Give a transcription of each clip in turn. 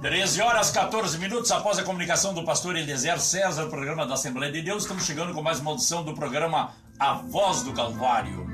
13 horas 14 minutos após a comunicação do pastor Eliezer César, programa da Assembleia de Deus, estamos chegando com mais uma audição do programa A Voz do Calvário.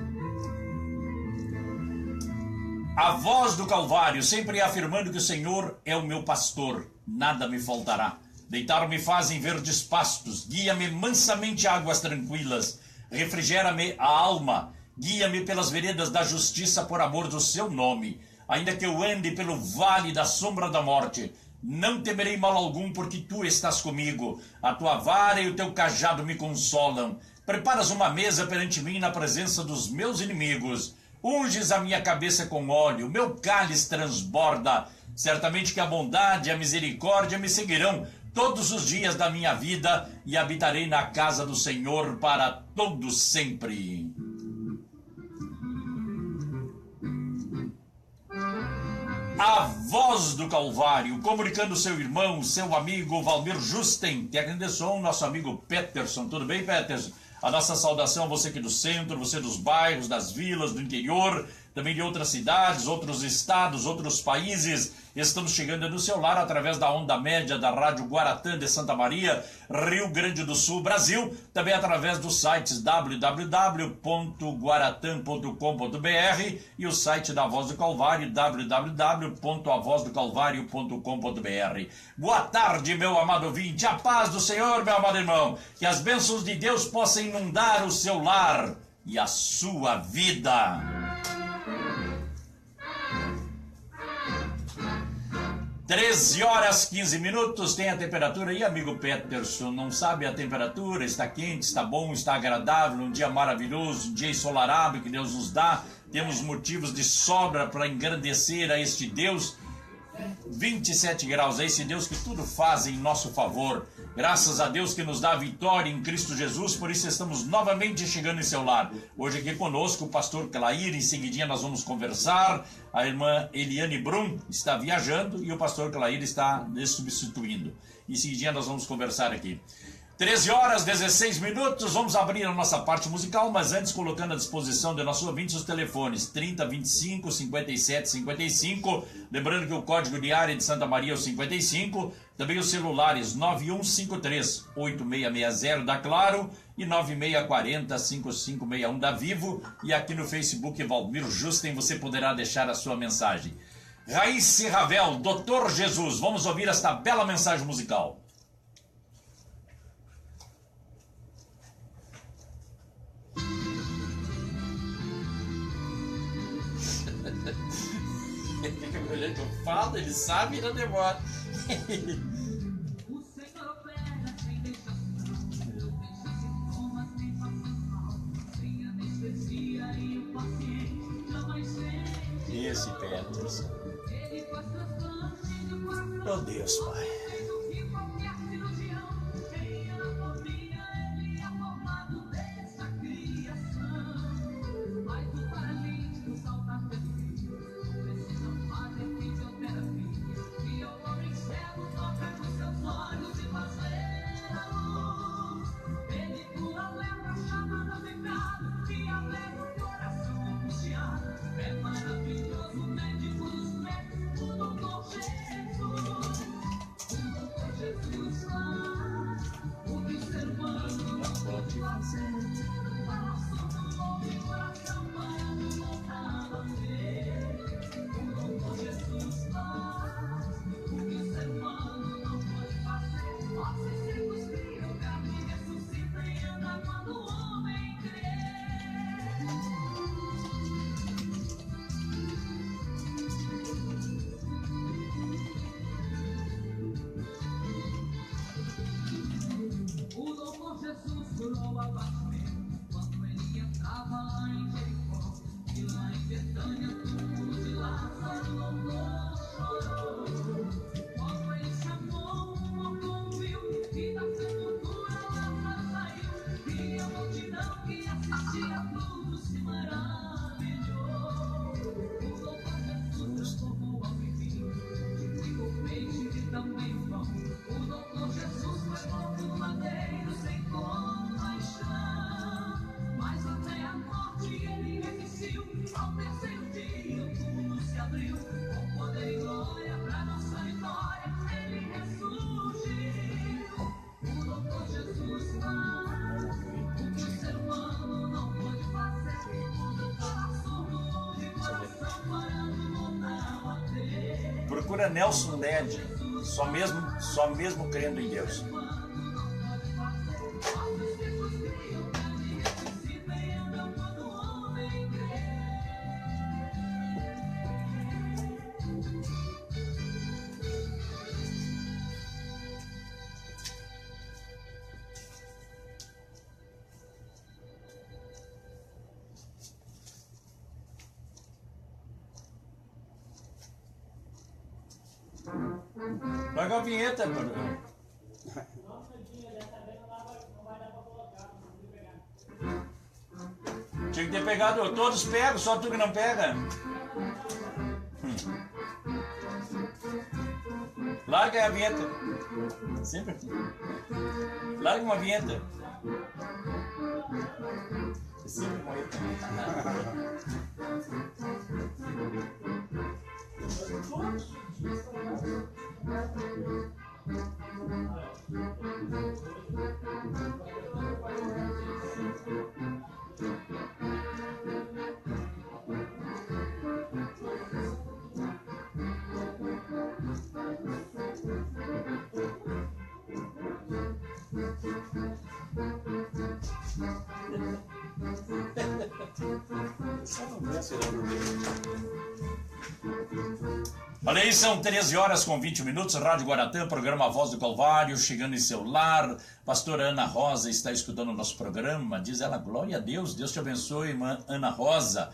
A Voz do Calvário, sempre afirmando que o Senhor é o meu pastor, nada me faltará. Deitar-me faz em verdes pastos, guia-me mansamente a águas tranquilas, refrigera-me a alma, guia-me pelas veredas da justiça por amor do seu nome. Ainda que eu ande pelo vale da sombra da morte, não temerei mal algum, porque tu estás comigo. A tua vara e o teu cajado me consolam. Preparas uma mesa perante mim na presença dos meus inimigos. Unges a minha cabeça com óleo, meu cálice transborda. Certamente que a bondade e a misericórdia me seguirão todos os dias da minha vida, e habitarei na casa do Senhor para todo sempre. A Voz do Calvário, comunicando seu irmão, seu amigo Valmir Justen, técnico de som, nosso amigo Peterson. Tudo bem, Peterson? A nossa saudação a você aqui do centro, você dos bairros, das vilas, do interior, também de outras cidades, outros estados, outros países. Estamos chegando no seu lar através da onda média da Rádio Guaratã de Santa Maria, Rio Grande do Sul, Brasil. Também através dos sites www.guaratan.com.br e o site da Voz do Calvário, www.avozdocalvario.com.br. Boa tarde, meu amado ouvinte. A paz do Senhor, meu amado irmão. Que as bênçãos de Deus possam inundar o seu lar e a sua vida. 13 horas 15 minutos, tem a temperatura aí, amigo Peterson, não sabe a temperatura, está quente, está bom, está agradável, um dia maravilhoso, um dia ensolarado que Deus nos dá, temos motivos de sobra para engrandecer a este Deus. 27 graus, é esse Deus que tudo faz em nosso favor, graças a Deus que nos dá a vitória em Cristo Jesus. Por isso estamos novamente chegando em seu lar. Hoje aqui conosco o pastor Clair, em seguidinha nós vamos conversar. A irmã Eliane Brum está viajando e o pastor Clair está substituindo. Em seguidinha nós vamos conversar aqui. 13 horas 16 minutos, vamos abrir a nossa parte musical, mas antes colocando à disposição de nossos ouvintes os telefones 3025 57 55, lembrando que o código de área de Santa Maria é o 55, também os celulares 9153 8660 da Claro e 9640 5561 da Vivo, e aqui no Facebook Valmir Justen você poderá deixar a sua mensagem. Raíssa Ravel, Doutor Jesus, vamos ouvir esta bela mensagem musical. Eu falo, ele sabe e não demora. Esse Peterson. Oh Deus, Pai. procura Nelson Ned, só mesmo crendo em Deus. Larga a vinheta, mano. Tinha que ter pegado, todos pegam, só tu que não pega. Larga a vinheta. Sempre aqui. Larga uma vinheta. Sempre uma vinheta. Olha aí, são 13 horas com 20 minutos, Rádio Guaratã, programa Voz do Calvário, chegando em seu lar. Pastora Ana Rosa está escutando o nosso programa, diz ela, glória a Deus, Deus te abençoe, irmã Ana Rosa.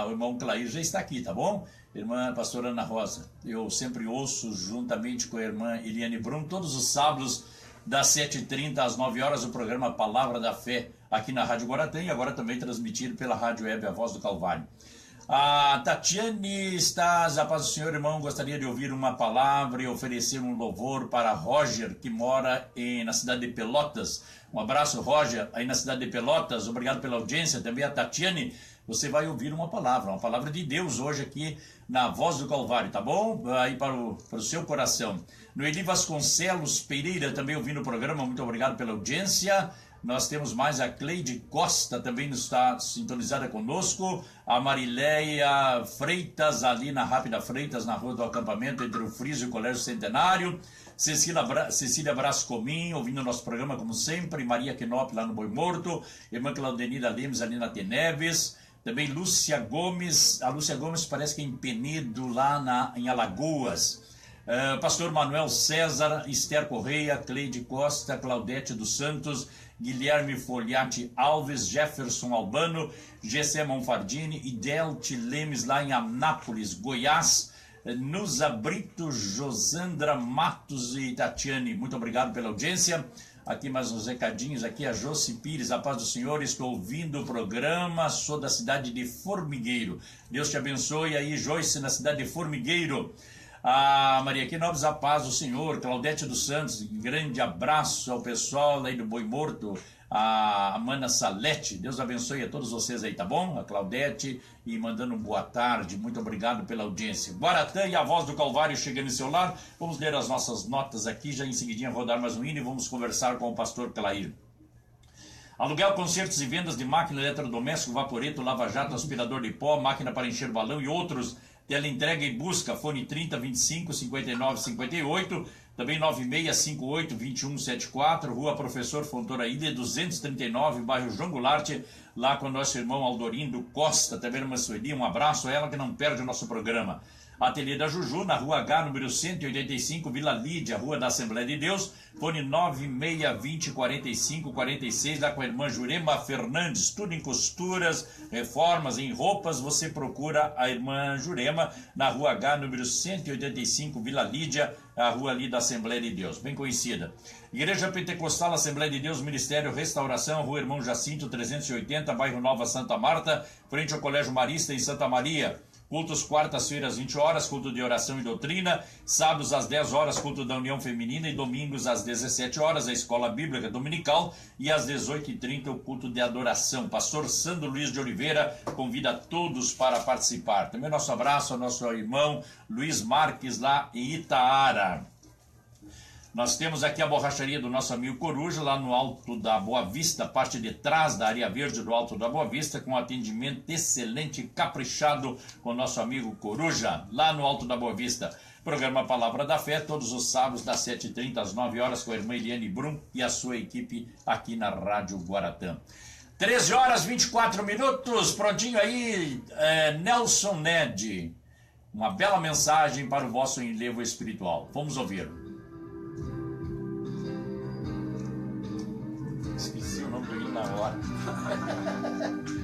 O irmão Clair já está aqui, tá bom? Irmã pastora Ana Rosa, eu sempre ouço juntamente com a irmã Eliane Brum, todos os sábados, das 7h30 às 9 horas, o programa Palavra da Fé, aqui na Rádio Guaratã, e agora também transmitido pela Rádio Web, a Voz do Calvário. A Tatiane Stas, a paz do Senhor, irmão, gostaria de ouvir uma palavra e oferecer um louvor para Roger, que mora na cidade de Pelotas. Um abraço, Roger, aí na cidade de Pelotas, obrigado pela audiência. Também a Tatiane, você vai ouvir uma palavra de Deus hoje aqui na Voz do Calvário, tá bom? Aí para o seu coração. No Eli Vasconcelos Pereira, também ouvindo o programa, muito obrigado pela audiência. Nós temos mais a Cleide Costa, também está sintonizada conosco. A Marileia Freitas, ali na Rápida Freitas, na Rua do Acampamento, entre o Friso e o Colégio Centenário. Cecília Brascomin, ouvindo o nosso programa como sempre. Maria Quinop, lá no Boi Morto. Irmã Claudenira Lemes, ali na Teneves. Também Lúcia Gomes. A Lúcia Gomes parece que é em Penedo, lá em Alagoas. Pastor Manuel César, Esther Correia, Cleide Costa, Claudete dos Santos, Guilherme Foliati Alves, Jefferson Albano, Gessé Monfardini e Delte Lemes, lá em Anápolis, Goiás. Nusa Brito, Josandra Matos e Tatiane, muito obrigado pela audiência. Aqui mais uns recadinhos, aqui a Josi Pires, a paz do Senhor, estou ouvindo o programa, sou da cidade de Formigueiro. Deus te abençoe aí, Joyce, na cidade de Formigueiro. A Maria Quinobres, a paz do Senhor. Claudete dos Santos, grande abraço ao pessoal aí do Boi Morto. A Mana Salete, Deus abençoe a todos vocês aí, tá bom? A Claudete, e mandando boa tarde, muito obrigado pela audiência. Guaratã e a Voz do Calvário chegando em seu lar. Vamos ler as nossas notas aqui, já em seguidinha rodar mais um hino e vamos conversar com o pastor Clair. Aluguel, consertos e vendas de máquina eletrodoméstico, vaporeto, lava-jato, aspirador de pó, máquina para encher balão e outros. Teleentrega e busca, fone 30 25 59 58, também 9658 2174, Rua Professor Fontoura Ilha 239, bairro João Goulart, lá com o nosso irmão Aldorindo Costa, também irmã Sueli, um abraço a ela que não perde o nosso programa. Ateliê da Juju, na Rua H, número 185, Vila Lídia, Rua da Assembleia de Deus, fone 9620 45 46, lá com a irmã Jurema Fernandes, tudo em costuras, reformas, em roupas, você procura a irmã Jurema, na Rua H, número 185, Vila Lídia, a rua ali da Assembleia de Deus, bem conhecida. Igreja Pentecostal Assembleia de Deus, Ministério Restauração, Rua Irmão Jacinto 380, bairro Nova Santa Marta, frente ao Colégio Marista em Santa Maria. Cultos quartas-feiras, 20 horas, culto de oração e doutrina. Sábados, às 10 horas, culto da União Feminina. E domingos, às 17 horas, a Escola Bíblica Dominical. E às 18h30, o culto de adoração. Pastor Sandro Luiz de Oliveira convida todos para participar. Também nosso abraço ao nosso irmão Luiz Marques, lá em Itaara. Nós temos aqui a borracharia do nosso amigo Coruja, lá no Alto da Boa Vista, parte de trás da área verde do Alto da Boa Vista, com atendimento excelente e caprichado com o nosso amigo Coruja, lá no Alto da Boa Vista. Programa Palavra da Fé, todos os sábados, das 7h30 às 9 horas, com a irmã Eliane Brum e a sua equipe aqui na Rádio Guaratã. 13 horas 24 minutos, prontinho aí, Nelson Ned. Uma bela mensagem para o vosso enlevo espiritual. Vamos ouvir. Esqueci o nome do hino na hora.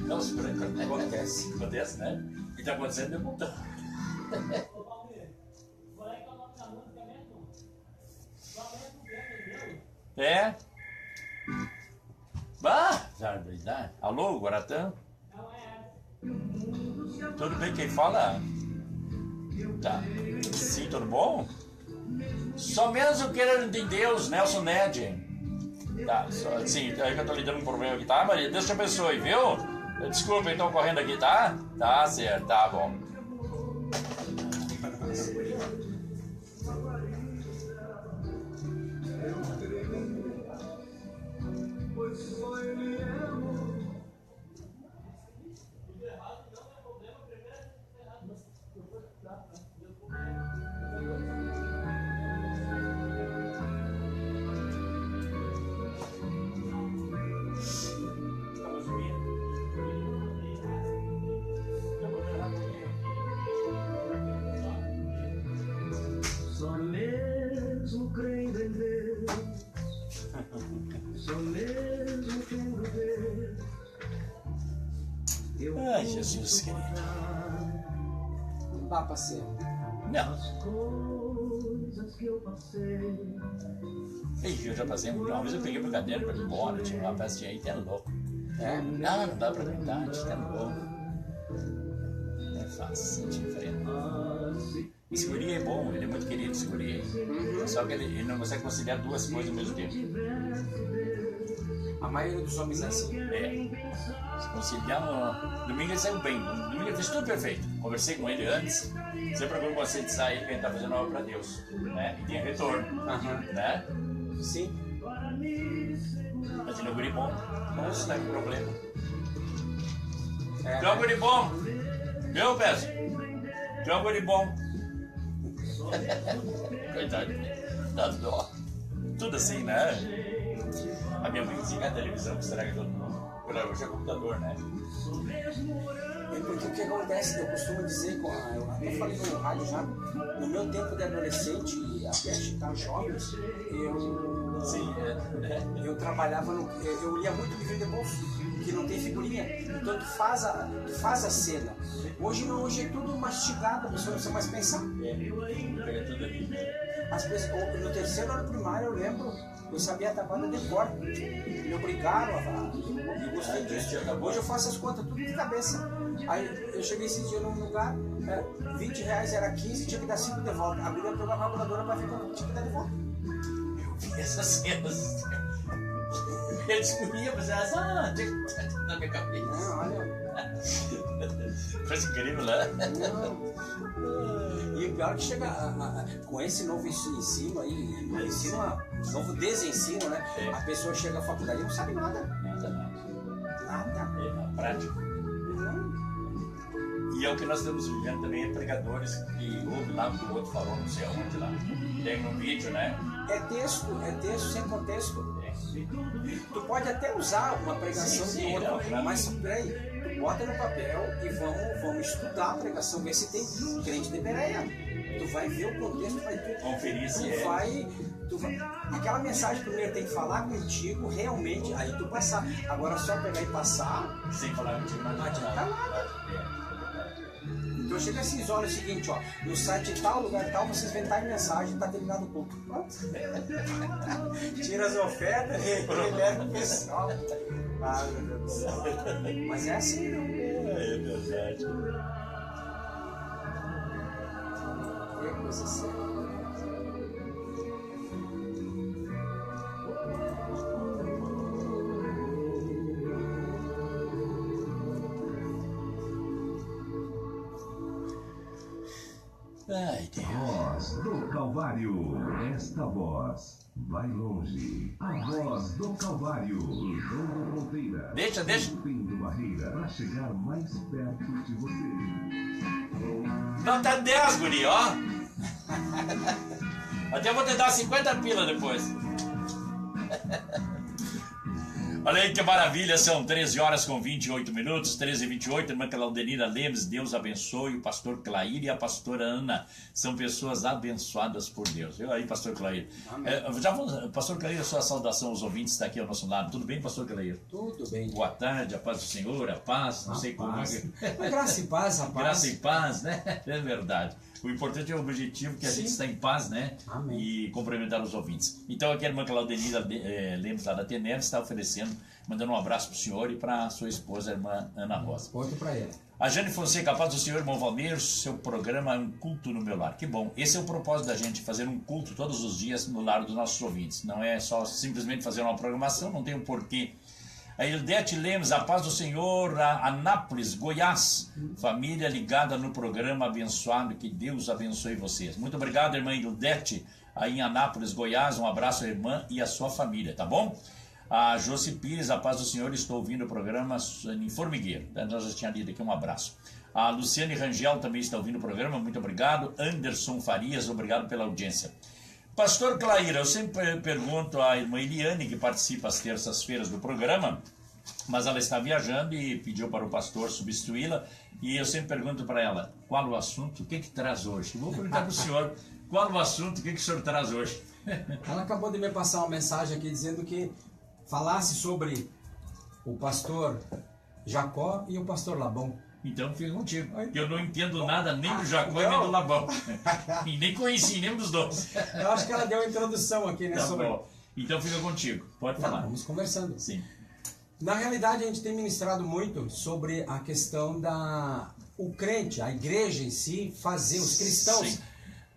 Não, segura aí. Acontece. Acontece, né? O que está acontecendo é botão. É? Ah, verdade. Alô, Guaratã? Tudo bem, quem fala? Tá. Sim, tudo bom? Só mesmo querendo de Deus, Nelson Ned. Tá, sim, é que eu tô lidando com um problema aqui, tá, Maria? Deus te abençoe, viu? Desculpa, então correndo aqui, tá? Tá certo, tá bom. Só mesmo crendo em Deus, só mesmo quero ver. Ai, Jesus querido. Não dá pra ser. Não. As coisas que eu passei. Eu já passei uma vez, eu peguei meu caderno para ir embora, tinha uma festinha aí, que é louco. É? Não dá pra aguentar, a gente tá louco. É fácil, a gente enfrenta. O Segurinha é bom, ele é muito querido, o Segurinha. Só que ele não consegue conciliar duas coisas ao mesmo tempo. A maioria dos homens é assim. Se conciliar no domingo ele saiu bem, no domingo ele fez tudo perfeito. Conversei com ele antes, sempre procuro conscientizar ele que ele tá fazendo obra para Deus, né? E tem retorno, né? Sim. Mas ele é um guri bom, não está com problema. É, Tu é um guri bom, viu, Pedro? Tu é um guri bom. Coitado, dá dó. Tudo assim, né? A minha mãe desliga a televisão que estraga todo mundo. Hoje é computador, né? É porque o que acontece, eu costumo dizer, eu até falei no rádio já, no meu tempo de adolescente e até ficar jovens, Sim, eu trabalhava eu lia muito livro de bolso, que não tem figurinha, então tu faz a cena. Hoje não, hoje é tudo mastigado, a pessoa não precisa mais pensar. Pega tudo ali. Às vezes, no terceiro ano primário, eu lembro, eu sabia a tabela de cor. Me obrigaram eu gostei disso. Hoje eu faço as contas tudo de cabeça. Aí eu cheguei esse dia num lugar, R$20 era 15, tinha que dar 5 de volta. Abri a calculadora para ver quanto tinha que dar de volta. Eu vi essas cenas. Eu descobria, mas elas, tinha na minha cabeça. Não, olha. Foi incrível, né? Não. E o pior é que chega com esse novo ensino aí, novo desensino, né? É. A pessoa chega à faculdade e não sabe nada. Nada. Nada. É, na prática. Não. E é o que nós estamos vivendo também, é pregadores que ouvem lá o que o outro falou, não sei aonde lá. Tem um vídeo, né? É texto sem contexto. Tu pode até usar uma pregação Sim, de outra, não, claro. mas peraí, tu bota no papel e vamos estudar a pregação, ver se tem crente de Bereia. Tu vai ver o contexto, Conferir se é. tu vai. Aquela mensagem primeiro tem que falar contigo, realmente, aí tu passar. Agora só pegar e passar, Sem falar contigo, não não adianta nada. então chega assim, olha o seguinte, ó, no site tal, lugar tal, vocês vêm tal mensagem, tá terminado o culto. Pronto. Tira as ofertas e libera o pessoal. Ah, meu Deus do céu. Mas é assim, não. É verdade. Que coisa séria. Ai, Deus. Voz do Calvário. Esta voz vai longe. A voz do Calvário. João Monteira. Deixa. Rompendo barreira para chegar mais perto de você. Nota 10, guri, ó. Até vou te dar 50 pila depois. Olha aí que maravilha, são 13 horas com 28 minutos, 13 e 28, irmã Claudenira Lemes, Deus abençoe o pastor Clair e a pastora Ana, são pessoas abençoadas por Deus. Eu aí, pastor Clair. Pastor Clair, a sua saudação aos ouvintes está aqui ao nosso lado. Tudo bem, pastor Clair? Tudo bem. Boa tarde, a paz do Senhor, a paz, não sei como é que... Graça e paz, rapaz. Graça e paz, né? É verdade. O importante é o objetivo, que a gente está em paz, né? Amém. E cumprimentar os ouvintes. Então aqui a irmã Claudenira Lemos, lá da Teneve, está oferecendo, mandando um abraço para o senhor e para a sua esposa, a irmã Ana Rosa. Outro para ele. A Jane Fonseca, a paz do Senhor, irmão Valmir, seu programa é um culto no meu lar. Que bom. Esse é o propósito da gente, fazer um culto todos os dias no lar dos nossos ouvintes. Não é só simplesmente fazer uma programação, não tem um porquê. A Ildete Lemos, a paz do Senhor, a Anápolis, Goiás, família ligada no programa abençoado, que Deus abençoe vocês. Muito obrigado, irmã Ildete, aí em Anápolis, Goiás, um abraço à irmã e à sua família, tá bom? A Josi Pires, a paz do Senhor, estou ouvindo o programa em Formigueiro, nós já tínhamos lido aqui, um abraço. A Luciane Rangel também está ouvindo o programa, muito obrigado. Anderson Farias, obrigado pela audiência. Pastor Clair, eu sempre pergunto à irmã Eliane, que participa às terças-feiras do programa, mas ela está viajando e pediu para o pastor substituí-la, e eu sempre pergunto para ela, qual o assunto, o que traz hoje? Eu vou perguntar para o senhor, qual o assunto, o que o senhor traz hoje? Ela acabou de me passar uma mensagem aqui dizendo que falasse sobre o pastor Jacó e o pastor Labão. Então fica contigo, que eu não entendo nada nem do Jacó e nem do Labão. E nem conheci nenhum dos dois. Eu acho que ela deu uma introdução aqui, né? Tá sobre... bom. Então fica contigo, pode Tá, falar. vamos conversando. Sim. Na realidade, a gente tem ministrado muito sobre a questão o crente, a igreja em si, fazer, os cristãos Sim.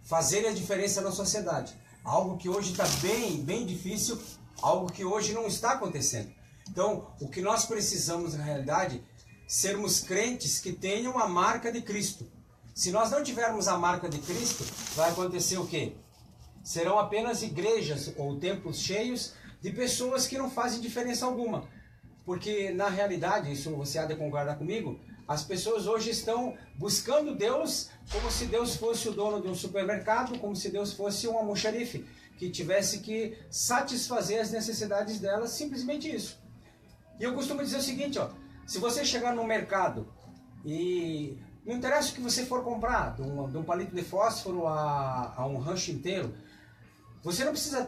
fazerem a diferença na sociedade. Algo que hoje está bem difícil, algo que hoje não está acontecendo. Então, o que nós precisamos, na realidade, sermos crentes que tenham a marca de Cristo. Se nós não tivermos a marca de Cristo, vai acontecer o quê? Serão apenas igrejas ou templos cheios de pessoas que não fazem diferença alguma. Porque, na realidade, isso você há de concordar comigo, as pessoas hoje estão buscando Deus como se Deus fosse o dono de um supermercado, como se Deus fosse um almoxarife, que tivesse que satisfazer as necessidades delas, simplesmente isso. E eu costumo dizer o seguinte, ó, se você chegar no mercado e não interessa o que você for comprar, de um palito de fósforo a um rancho inteiro, você não precisa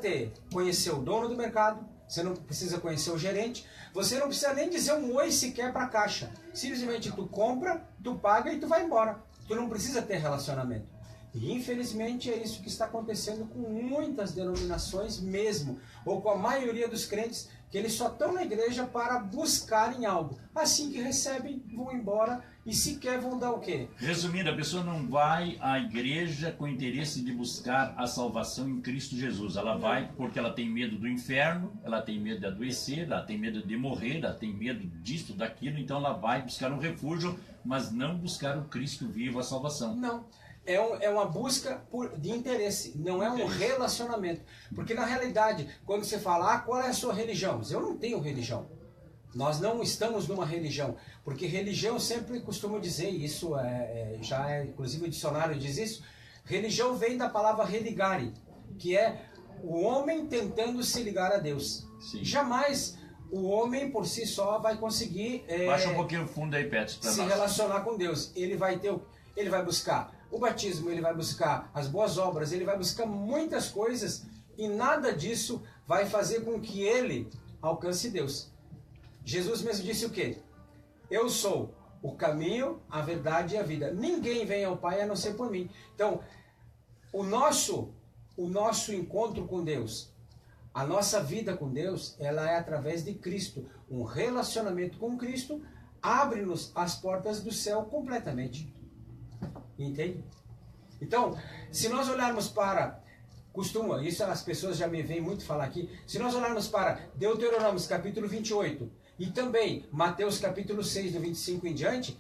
conhecer o dono do mercado, você não precisa conhecer o gerente, você não precisa nem dizer um oi sequer para a caixa. Simplesmente tu compra, tu paga e tu vai embora. Tu não precisa ter relacionamento. E infelizmente é isso que está acontecendo com muitas denominações mesmo, ou com a maioria dos crentes, que eles só estão na igreja para buscarem algo. Assim que recebem, vão embora e sequer vão dar o quê? Resumindo, a pessoa não vai à igreja com interesse de buscar a salvação em Cristo Jesus. Ela vai porque ela tem medo do inferno, ela tem medo de adoecer, ela tem medo de morrer, ela tem medo disso, daquilo, então ela vai buscar um refúgio, mas não buscar o Cristo vivo, a salvação. Não. É uma busca de interesse, não é um relacionamento. Porque na realidade, quando você fala, qual é a sua religião? Eu não tenho religião. Nós não estamos numa religião. Porque religião, sempre costumo dizer, isso inclusive o dicionário diz isso, religião vem da palavra religare, que é o homem tentando se ligar a Deus. Sim. Jamais o homem por si só vai conseguir Baixa um pouquinho o fundo aí, Petros, para se nós. relacionar com Deus. Ele vai buscar o batismo, ele vai buscar as boas obras, ele vai buscar muitas coisas e nada disso vai fazer com que ele alcance Deus. Jesus mesmo disse o quê? Eu sou o caminho, a verdade e a vida. Ninguém vem ao Pai a não ser por mim. Então, o nosso encontro com Deus, a nossa vida com Deus, ela é através de Cristo. Um relacionamento com Cristo abre-nos as portas do céu completamente. Entende? Então, se nós olharmos para, isso as pessoas já me veem muito falar aqui, se nós olharmos para Deuteronômio capítulo 28 e também Mateus capítulo 6, do 25 em diante,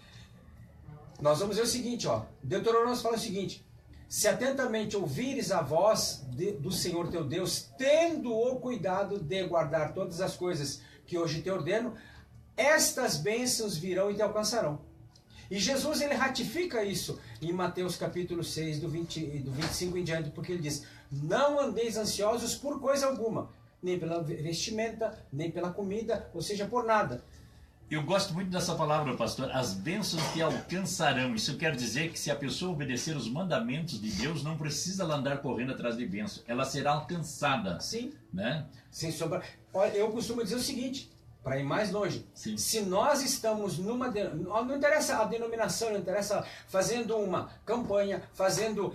nós vamos ver o seguinte, ó, Deuteronômio fala o seguinte, se atentamente ouvires a voz do Senhor teu Deus, tendo o cuidado de guardar todas as coisas que hoje te ordeno, estas bênçãos virão e te alcançarão. E Jesus, ele ratifica isso em Mateus capítulo 6, do 25 em diante, porque ele diz: não andeis ansiosos por coisa alguma, nem pela vestimenta, nem pela comida, ou seja, por nada. Eu gosto muito dessa palavra, pastor. As bênçãos te alcançarão. Isso quer dizer que se a pessoa obedecer os mandamentos de Deus, não precisa ela andar correndo atrás de bênção. Ela será alcançada. Sim. Né? Sem sombra. Olha, eu costumo dizer o seguinte, para ir mais longe. Sim. Se nós estamos numa... Não interessa a denominação, não interessa fazendo uma campanha, fazendo...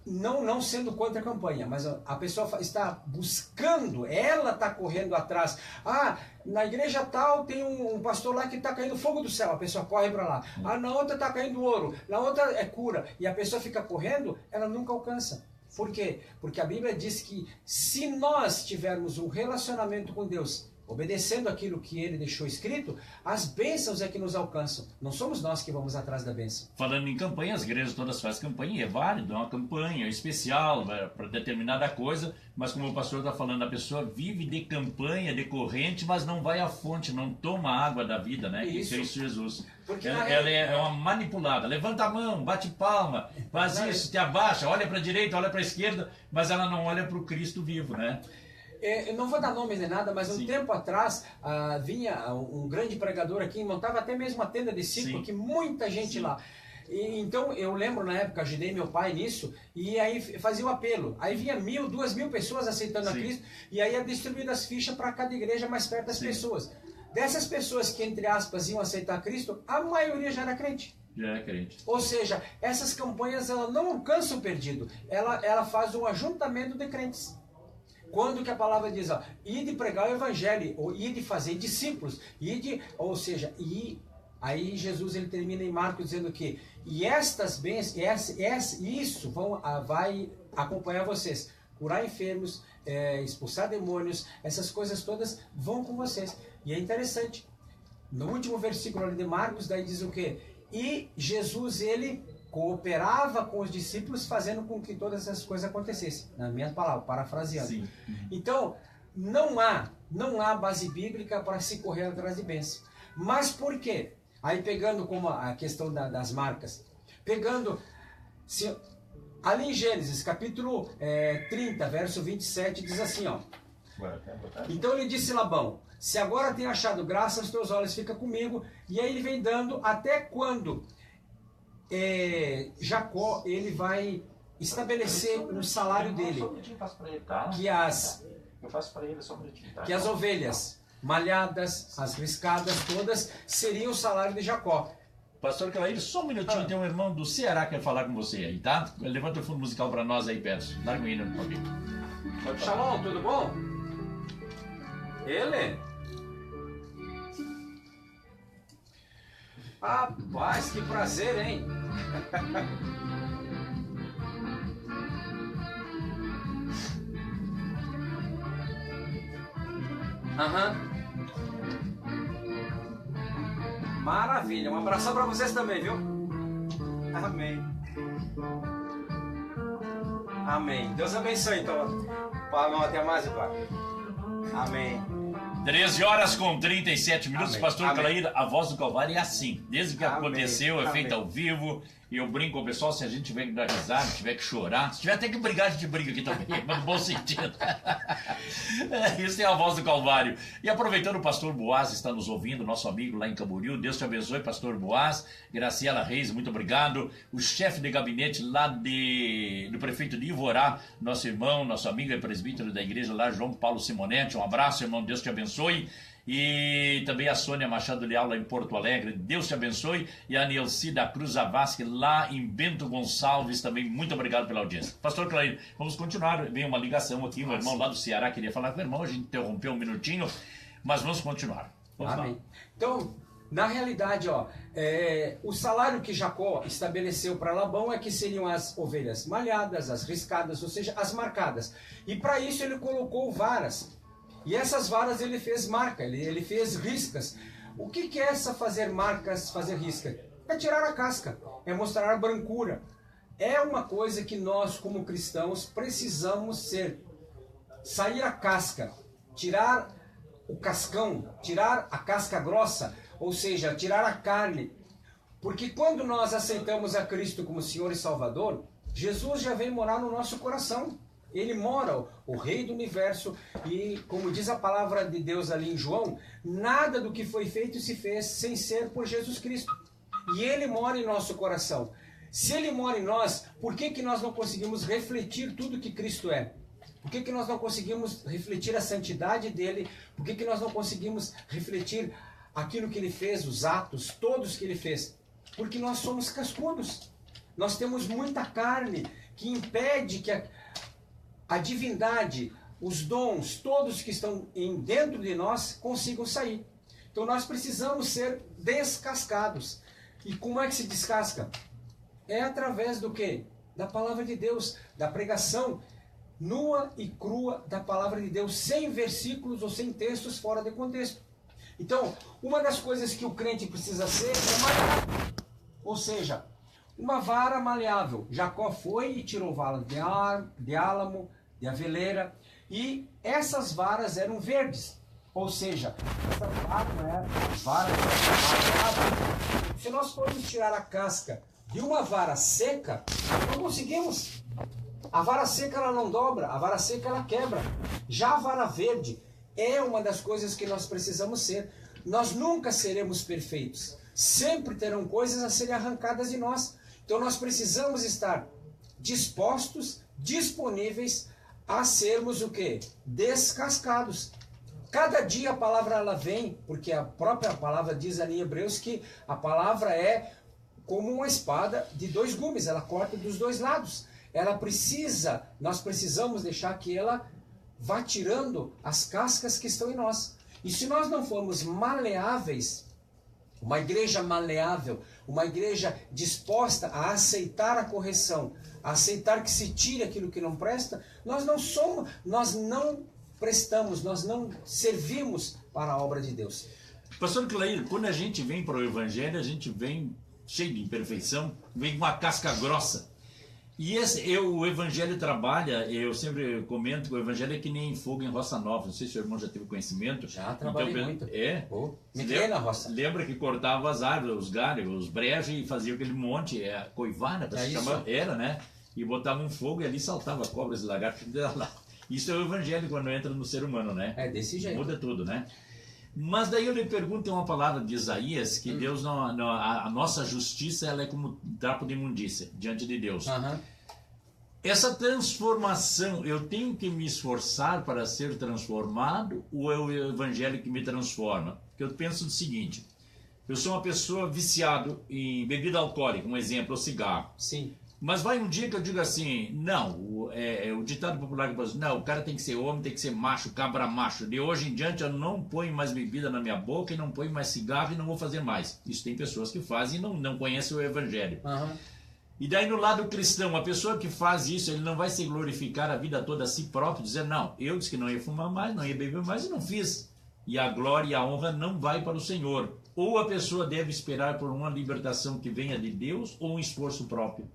Não sendo contra a campanha, mas a pessoa está buscando, ela está correndo atrás. Ah, na igreja tal tem um pastor lá que está caindo fogo do céu, a pessoa corre para lá. Ah, na outra está caindo ouro, na outra é cura. E a pessoa fica correndo, ela nunca alcança. Por quê? Porque a Bíblia diz que se nós tivermos um relacionamento com Deus, obedecendo aquilo que Ele deixou escrito, as bênçãos é que nos alcançam. Não somos nós que vamos atrás da bênção. Falando em campanha, as igrejas todas fazem campanha, é válido, é uma campanha especial para determinada coisa, mas como o pastor está falando, a pessoa vive de campanha, de corrente, mas não vai à fonte, não toma a água da vida, né? Isso. Que é Cristo Jesus. Porque ela é uma manipulada, levanta a mão, bate palma, faz isso, te abaixa, olha para a direita, olha para a esquerda, mas ela não olha para o Cristo vivo, né? Eu não vou dar nomes nem nada, mas um tempo atrás vinha um grande pregador aqui, montava até mesmo uma tenda de círculo, que muita gente lá. E, então eu lembro na época, ajudei meu pai nisso, e aí fazia o apelo. Aí vinha 1.000, 2.000 pessoas aceitando a Cristo, e aí ia distribuindo as fichas para cada igreja mais perto das pessoas. Dessas pessoas que, entre aspas, iam aceitar Cristo, a maioria já era crente. Já é crente. Ou seja, essas campanhas ela não alcançam o perdido, ela faz um ajuntamento de crentes. Quando que a palavra diz, ó, ide pregar o evangelho, ou ide fazer discípulos, ou seja, aí Jesus ele termina em Marcos dizendo que e estas bênçãos, isso vai acompanhar vocês, curar enfermos, expulsar demônios, essas coisas todas vão com vocês. E é interessante, no último versículo ali de Marcos, daí diz o quê? E Jesus ele cooperava com os discípulos, fazendo com que todas essas coisas acontecessem. Na minha palavra, parafraseando. Sim. Então, não há base bíblica para se correr atrás de bênção. Mas por quê? Aí pegando como a questão das marcas, ali em Gênesis, capítulo 30, verso 27, diz assim, ó. Então ele disse Labão, se agora tem achado graça aos teus olhos, fica comigo. E aí ele vem dando até quando Jacó ele vai estabelecer um salário dele, que eu faço para ele só um minutinho, tá? Que as ovelhas malhadas, as riscadas todas seriam o salário de Jacó. Pastor Clair, só um minutinho, tem um irmão do Ceará que quer falar com você aí, tá? Levanta o fundo musical para nós aí, Pedro. Larga o hino no papel. Shalom, tudo bom? Ele? Rapaz, que prazer, hein? Maravilha, um abração para vocês também, viu? Amém. Amém. Deus abençoe, então. Pagam até mais, pai. Amém. 13 horas com 37 minutos, Amém. Pastor Amém. Clair, a voz do Calvário é assim. Desde que Amém. aconteceu, é Amém. feita ao vivo. E eu brinco com o pessoal, se a gente tiver que dar risada, tiver que chorar, se tiver até que brigar, a gente briga aqui também, mas no bom sentido. Isso é a voz do Calvário. E aproveitando, o pastor Boaz está nos ouvindo, nosso amigo lá em Camboriú. Deus te abençoe, pastor Boaz. Graciela Reis, muito obrigado. O chefe de gabinete lá do prefeito de Ivorá, nosso irmão, nosso amigo e presbítero da igreja lá, João Paulo Simonetti. Um abraço, irmão, Deus te abençoe. E também a Sônia Machado Leal lá em Porto Alegre, Deus te abençoe. E a Nilce da Cruz Avasque lá em Bento Gonçalves, também muito obrigado pela audiência. Pastor Clair, vamos continuar, veio uma ligação aqui, o irmão lá do Ceará queria falar com o irmão, a gente interrompeu um minutinho, mas vamos continuar. Vamos Amém. lá. Então, na realidade, o salário que Jacó estabeleceu para Labão é que seriam as ovelhas malhadas, as riscadas, ou seja, as marcadas. E para isso ele colocou varas. E essas varas ele fez marca, ele fez riscas. O que é essa fazer marcas, fazer risca? É tirar a casca, é mostrar a brancura. é uma coisa que nós, como cristãos, precisamos ser. Sair a casca, tirar o cascão, tirar a casca grossa, ou seja, tirar a carne. Porque quando nós aceitamos a Cristo como Senhor e Salvador, Jesus já vem morar no nosso coração. Ele mora, o Rei do Universo, e como diz a palavra de Deus ali em João, nada do que foi feito se fez sem ser por Jesus Cristo. E Ele mora em nosso coração. Se Ele mora em nós, por que nós não conseguimos refletir tudo que Cristo é? Por que nós não conseguimos refletir a santidade dEle? Por que nós não conseguimos refletir aquilo que Ele fez, os atos, todos que Ele fez? Porque nós somos cascudos. Nós temos muita carne que impede que a divindade, os dons, todos que estão dentro de nós, consigam sair. Então nós precisamos ser descascados. E como é que se descasca? É através do quê? Da palavra de Deus, da pregação nua e crua da palavra de Deus, sem versículos ou sem textos fora de contexto. Então, uma das coisas que o crente precisa ser é maleável. Ou seja, uma vara maleável. Jacó foi e tirou varas de álamo, de aveleira, e essas varas eram verdes. Ou seja, essa vara não era vara maleável. Se nós formos tirar a casca de uma vara seca, não conseguimos. A vara seca ela não dobra, a vara seca ela quebra. Já a vara verde é uma das coisas que nós precisamos ser. Nós nunca seremos perfeitos. Sempre terão coisas a serem arrancadas de nós. Então nós precisamos estar dispostos, disponíveis a sermos o quê? Descascados. Cada dia a palavra ela vem, porque a própria palavra diz ali em Hebreus que a palavra é como uma espada de dois gumes, ela corta dos dois lados. Nós precisamos deixar que ela vá tirando as cascas que estão em nós. E se nós não formos maleáveis, uma igreja maleável, uma igreja disposta a aceitar a correção, a aceitar que se tire aquilo que não presta, nós não prestamos, nós não servimos para a obra de Deus. Pastor Clair, quando a gente vem para o Evangelho, a gente vem cheio de imperfeição, vem com uma casca grossa. E o Evangelho trabalha, eu sempre comento que o Evangelho é que nem fogo em roça nova. Não sei se o irmão já teve conhecimento. Já trabalhei muito. É? Me criei na roça. Lembra que cortava as árvores, os galhos, os brejos e fazia aquele monte, coivara, para se chamar, era, né? E botava um fogo e ali saltava cobras e lagartos. Isso é o Evangelho quando entra no ser humano, né? É desse jeito. Muda tudo, né? Mas daí eu lhe pergunto, tem uma palavra de Isaías, que Deus a nossa justiça ela é como trapo de imundícia diante de Deus. Essa transformação, eu tenho que me esforçar para ser transformado ou é o Evangelho que me transforma? Porque eu penso o seguinte, eu sou uma pessoa viciado em bebida alcoólica, um exemplo, o cigarro. Sim. Mas vai um dia que eu digo assim, não, o ditado popular que fala assim, não, o cara tem que ser homem, tem que ser macho, cabra macho. De hoje em diante eu não ponho mais bebida na minha boca e não ponho mais cigarro e não vou fazer mais. Isso tem pessoas que fazem e não conhecem o Evangelho. E daí no lado cristão, a pessoa que faz isso, ele não vai se glorificar a vida toda a si próprio, dizer, não, eu disse que não ia fumar mais, não ia beber mais e não fiz. E a glória e a honra não vai para o Senhor. Ou a pessoa deve esperar por uma libertação que venha de Deus ou um esforço próprio.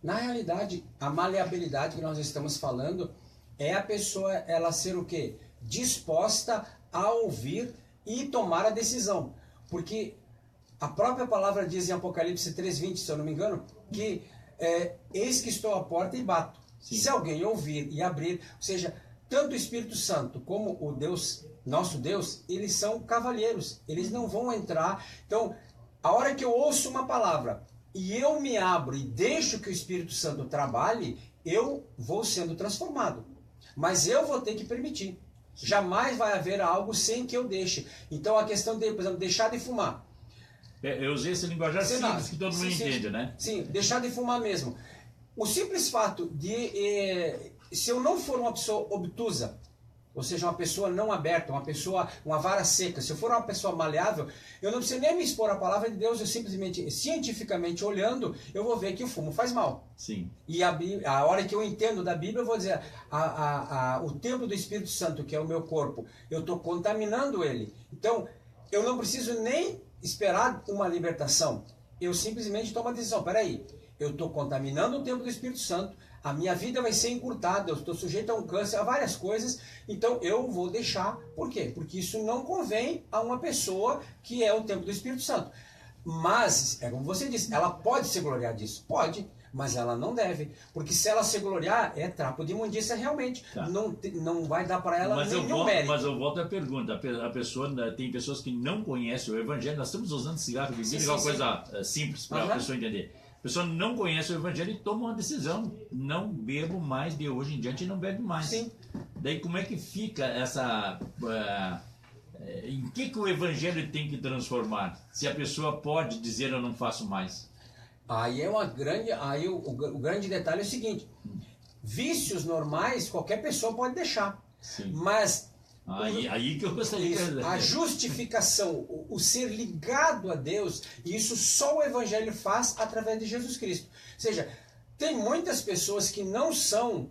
Na realidade, a maleabilidade que nós estamos falando é a pessoa, ela ser o quê? Disposta a ouvir e tomar a decisão. Porque a própria palavra diz em Apocalipse 3:20, se eu não me engano, que eis que estou à porta e bato. Sim. Se alguém ouvir e abrir, ou seja, tanto o Espírito Santo como o Deus, nosso Deus, eles são cavalheiros, eles não vão entrar. Então, a hora que eu ouço uma palavra e eu me abro e deixo que o Espírito Santo trabalhe, eu vou sendo transformado. Mas eu vou ter que permitir. Jamais vai haver algo sem que eu deixe. Então a questão de, por exemplo, deixar de fumar. Eu usei esse linguajar simples que todo mundo entende, né? Sim, deixar de fumar mesmo. O simples fato de, se eu não for uma pessoa obtusa, ou seja, uma pessoa não aberta, uma vara seca, se eu for uma pessoa maleável, eu não preciso nem me expor à palavra de Deus, eu simplesmente, cientificamente olhando, eu vou ver que o fumo faz mal. Sim. E a hora que eu entendo da Bíblia, eu vou dizer, o templo do Espírito Santo, que é o meu corpo, eu estou contaminando ele. Então, eu não preciso nem esperar uma libertação. Eu simplesmente tomo a decisão, peraí, eu estou contaminando o templo do Espírito Santo, a minha vida vai ser encurtada, eu estou sujeito a um câncer, a várias coisas, então eu vou deixar. Por quê? Porque isso não convém a uma pessoa que é o templo do Espírito Santo. Mas, é como você disse, ela pode se gloriar disso? Pode, mas ela não deve. Porque se ela se gloriar, é trapo de imundícia realmente. Tá. Não vai dar para ela nenhum mérito. Mas eu volto à pergunta. A pessoa, tem pessoas que não conhecem o Evangelho. Nós estamos usando cigarro, que é uma coisa simples para a pessoa entender. A pessoa não conhece o Evangelho e toma uma decisão. Não bebo mais, de hoje em diante não bebe mais. Sim. Daí como é que fica essa... em que o Evangelho tem que transformar? Se a pessoa pode dizer eu não faço mais. Aí é uma grande... Aí o grande detalhe é o seguinte. Vícios normais, qualquer pessoa pode deixar. Sim. Mas... Aí que eu gostaria de... A justificação, o ser ligado a Deus, isso só o Evangelho faz através de Jesus Cristo. Ou seja, tem muitas pessoas que não são,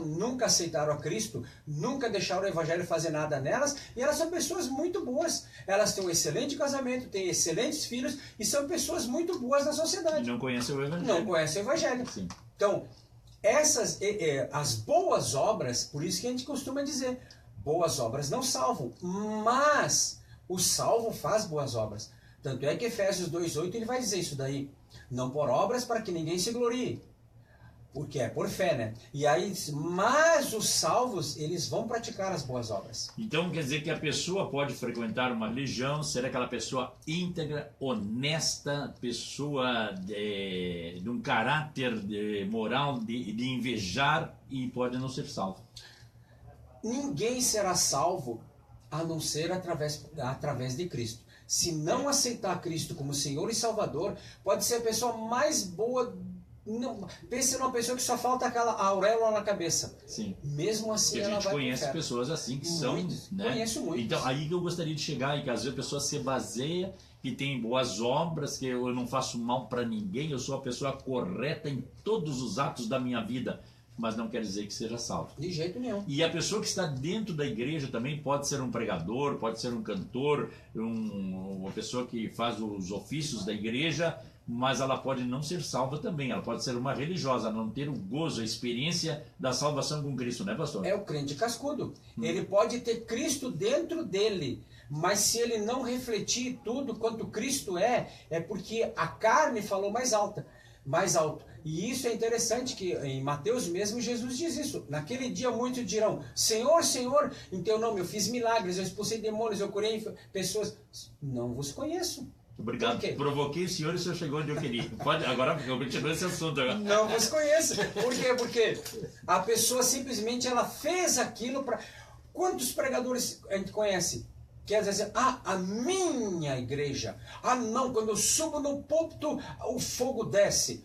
nunca aceitaram a Cristo, nunca deixaram o Evangelho fazer nada nelas, e elas são pessoas muito boas. Elas têm um excelente casamento, têm excelentes filhos, e são pessoas muito boas na sociedade. E não conhecem o Evangelho. Não conhecem o Evangelho. Sim. Então, as boas obras, por isso que a gente costuma dizer, boas obras não salvam, mas o salvo faz boas obras. Tanto é que Efésios 2,8 ele vai dizer isso daí. Não por obras para que ninguém se glorie. Porque é por fé, né? E aí, mas os salvos, eles vão praticar as boas obras. Então quer dizer que a pessoa pode frequentar uma religião, ser aquela pessoa íntegra, honesta, pessoa de um caráter moral de invejar e pode não ser salvo. Ninguém será salvo a não ser através de Cristo. Se não aceitar Cristo como Senhor e Salvador, pode ser a pessoa mais boa. Não, pense numa pessoa que só falta aquela auréola na cabeça. Sim. Mesmo assim, ela vai. A gente conhece pro pessoas assim que muitos, são. Né? Conheço muitos. Então, aí que eu gostaria de chegar, e que às vezes a pessoa se baseia, que tem boas obras, que eu não faço mal para ninguém, eu sou a pessoa correta em todos os atos da minha vida. Mas não quer dizer que seja salvo. De jeito nenhum. E a pessoa que está dentro da igreja também pode ser um pregador, pode ser um cantor, uma pessoa que faz os ofícios da igreja, mas ela pode não ser salva também. Ela pode ser uma religiosa, não ter o gozo, a experiência da salvação com Cristo, né, pastor? É o crente cascudo. Ele pode ter Cristo dentro dele, mas se ele não refletir tudo quanto Cristo é porque a carne falou mais alto. E isso é interessante que em Mateus mesmo Jesus diz isso. Naquele dia muitos dirão, Senhor, Senhor, em teu nome eu fiz milagres, eu expulsei demônios, eu curei pessoas. Não vos conheço. Obrigado. Provoquei o senhor e o senhor chegou onde eu queria. Agora eu continuo esse assunto. Agora. Não vos conheço. Por quê? Porque a pessoa simplesmente ela fez aquilo para... Quantos pregadores a gente conhece? Quer dizer, a minha igreja. Não, quando eu subo no púlpito, o fogo desce.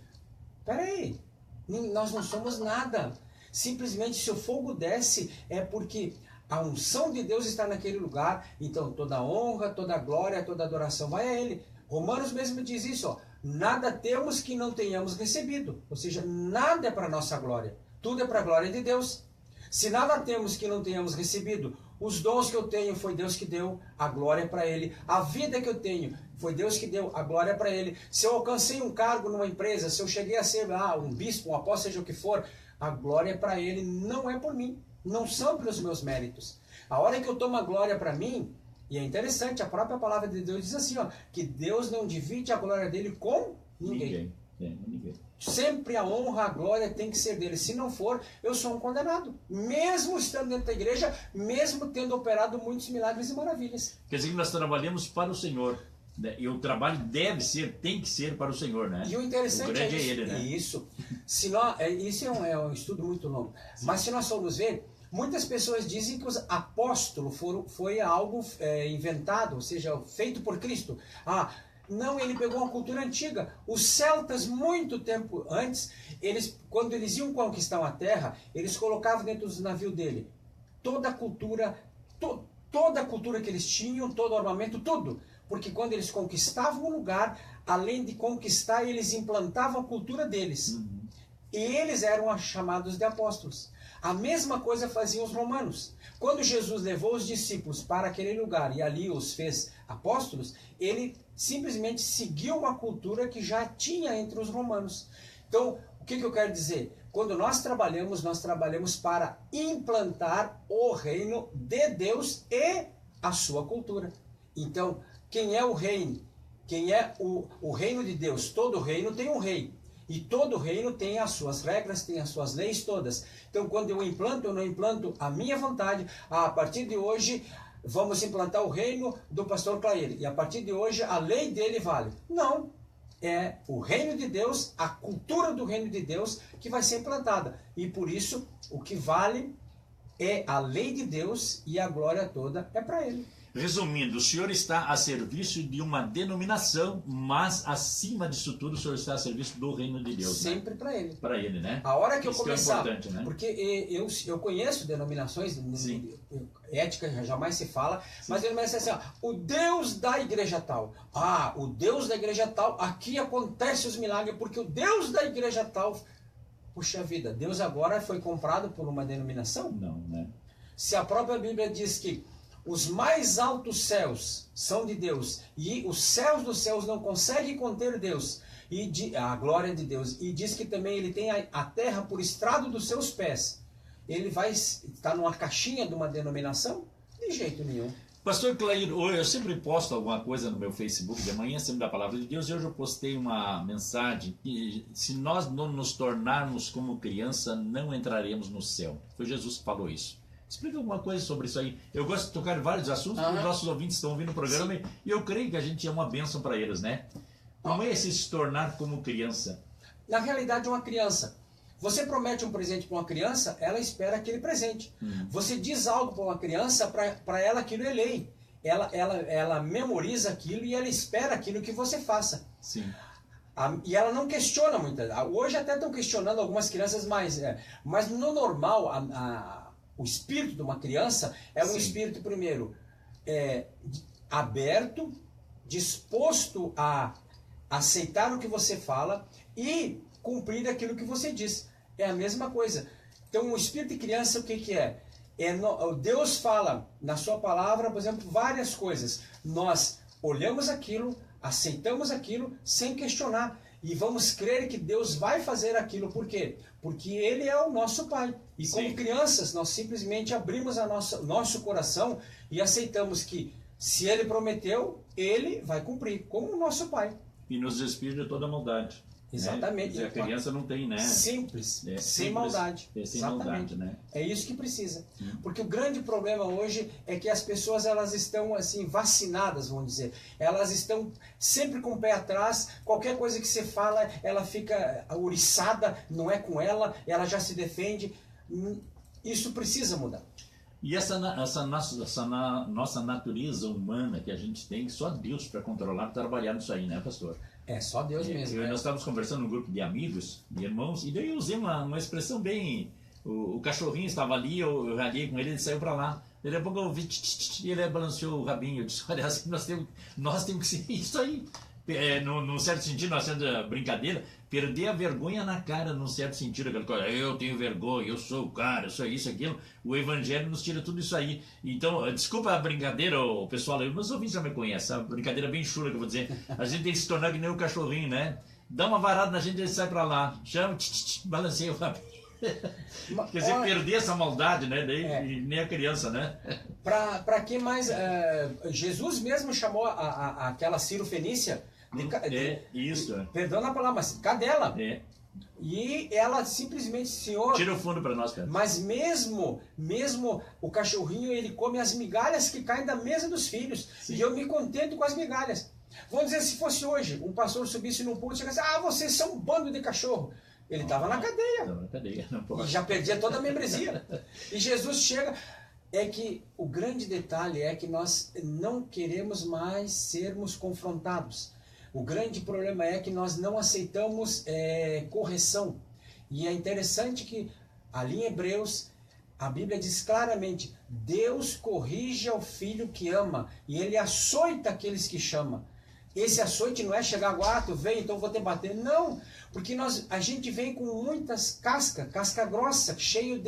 Peraí, nós não somos nada. Simplesmente se o fogo desce é porque a unção de Deus está naquele lugar. Então toda honra, toda glória, toda adoração vai a Ele. Romanos mesmo diz isso, ó, nada temos que não tenhamos recebido. Ou seja, nada é para nossa glória. Tudo é para a glória de Deus. Se nada temos que não tenhamos recebido, os dons que eu tenho foi Deus que deu, a glória é para Ele. A vida que eu tenho foi Deus que deu, a glória é para Ele. Se eu alcancei um cargo numa empresa, se eu cheguei a ser um bispo, um apóstolo, seja o que for, a glória é para Ele, não é por mim. Não são pelos meus méritos. A hora que eu tomo a glória para mim, e é interessante, a própria palavra de Deus diz assim, ó, que Deus não divide a glória dele com ninguém. Ninguém. Sempre a honra, a glória tem que ser dele. Se não for, eu sou um condenado. Mesmo estando dentro da igreja, mesmo tendo operado muitos milagres e maravilhas. Quer dizer que nós trabalhamos para o Senhor. Né? E o trabalho tem que ser para o Senhor, né? E o interessante é isso. Ele, né? Isso. Isso é um estudo muito longo. Sim. Mas se nós formos ver, muitas pessoas dizem que os apóstolos foi algo inventado, ou seja, feito por Cristo. Não, ele pegou uma cultura antiga. Os celtas, muito tempo antes, quando eles iam conquistar uma terra, eles colocavam dentro dos navios dele toda a cultura, toda a cultura que eles tinham, todo o armamento, tudo. Porque quando eles conquistavam um lugar, além de conquistar, eles implantavam a cultura deles. E eles eram chamados de apóstolos. A mesma coisa faziam os romanos. Quando Jesus levou os discípulos para aquele lugar e ali os fez apóstolos, ele simplesmente seguiu uma cultura que já tinha entre os romanos. Então, o que eu quero dizer? Quando nós trabalhamos para implantar o reino de Deus e a sua cultura. Então, quem é o reino? Quem é o reino de Deus? Todo reino tem um rei. E todo reino tem as suas regras, tem as suas leis todas. Então, quando eu não implanto a minha vontade. A partir de hoje, vamos implantar o reino do pastor Clair. E a partir de hoje, a lei dele vale. Não. É o reino de Deus, a cultura do reino de Deus que vai ser implantada. E por isso, o que vale é a lei de Deus e a glória toda é para ele. Resumindo, o senhor está a serviço de uma denominação, mas acima disso tudo o senhor está a serviço do reino de Deus. Sempre, né? Para ele. Para ele, né? A hora que eu Isso começar, que é importante, né? porque eu conheço denominações, ética jamais se fala, mas ele vai dizer assim, ó, o Deus da igreja tal. Ah, o Deus da igreja tal, aqui acontece os milagres, porque o Deus da igreja tal... Puxa vida, Deus agora foi comprado por uma denominação? Não, né? Se a própria Bíblia diz que os mais altos céus são de Deus e os céus dos céus não conseguem conter Deus, a glória de Deus, e diz que também ele tem a terra por estrado dos seus pés, ele vai estar numa caixinha de uma denominação? De jeito nenhum. Pastor Clair, eu sempre posto alguma coisa no meu Facebook de manhã, sempre da Palavra de Deus, e hoje eu postei uma mensagem que se nós não nos tornarmos como criança, não entraremos no céu. Foi Jesus que falou isso. Explica alguma coisa sobre isso aí. Eu gosto de tocar em vários assuntos, porque os nossos ouvintes estão ouvindo o programa e eu creio que a gente é uma bênção para eles, né? Como é esse se tornar como criança? Na realidade, uma criança. Você promete um presente para uma criança, ela espera aquele presente. Você diz algo para uma criança, para ela aquilo é lei. Ela memoriza aquilo e ela espera aquilo que você faça. Sim. E ela não questiona muitas. Hoje até estão questionando algumas crianças mais. Mas no normal, o espírito de uma criança é um espírito, primeiro, aberto, disposto a aceitar o que você fala e cumprir aquilo que você diz. É a mesma coisa. Então, o espírito de criança, o que é? Deus fala na sua palavra, por exemplo, várias coisas. Nós olhamos aquilo, aceitamos aquilo sem questionar. E vamos crer que Deus vai fazer aquilo. Por quê? Porque Ele é o nosso Pai. E como crianças, nós simplesmente abrimos nosso coração e aceitamos que se Ele prometeu, Ele vai cumprir, como o nosso Pai. E nos despir de toda maldade. Exatamente. Né? A criança não tem, né? Simples, sem simples, maldade. Sem Exatamente. maldade, né? É isso que precisa. Porque o grande problema hoje é que as pessoas elas estão assim vacinadas, vamos dizer. Elas estão sempre com o pé atrás. Qualquer coisa que você fala, ela fica ouriçada, não é com ela já se defende. Isso precisa mudar. E essa nossa natureza humana que a gente tem, só Deus para controlar, trabalhar nisso aí, né, pastor? É só Deus mesmo. Nós estávamos conversando num grupo de amigos, de irmãos, e daí eu usei uma expressão bem... O cachorrinho estava ali, eu ralhei com ele saiu para lá. Daqui a pouco eu vi, e ele balanceou o rabinho. Eu disse, olha, assim, nós temos que ser isso aí. Num certo sentido, nós sendo brincadeira, perder a vergonha na cara, num certo sentido, aquela coisa, eu tenho vergonha, eu sou o cara, eu sou isso, aquilo. O Evangelho nos tira tudo isso aí. Então, desculpa a brincadeira, o pessoal, meus ouvintes já me conhecem, a brincadeira bem chula que eu vou dizer. A gente tem que se tornar que nem o cachorrinho, né? Dá uma varada na gente e ele sai pra lá. Chama, balanceia o rabinho. Quer dizer, perder essa maldade, né? Daí, nem a criança, né? Para quem mais... Jesus mesmo chamou aquela Ciro Fenícia... Isso. Perdão a palavra, mas cadela. E ela simplesmente, Senhor... Tira o fundo para nós, cara. Mas mesmo o cachorrinho, ele come as migalhas que caem da mesa dos filhos. Sim. E eu me contento com as migalhas. Vamos dizer, se fosse hoje, um pastor subisse num púlpito e chegasse, vocês são um bando de cachorro. Ele estava na cadeia. Estava na cadeia, não pode. E já perdia toda a membresia. E Jesus chega... É que o grande detalhe é que nós não queremos mais sermos confrontados. O grande problema é que nós não aceitamos correção. E é interessante que ali em Hebreus, a Bíblia diz claramente, Deus corrige ao filho que ama, e ele açoita aqueles que chama. Esse açoite não é chegar agora, tu vem, então vou te bater. Não, porque a gente vem com muitas casca grossa, cheio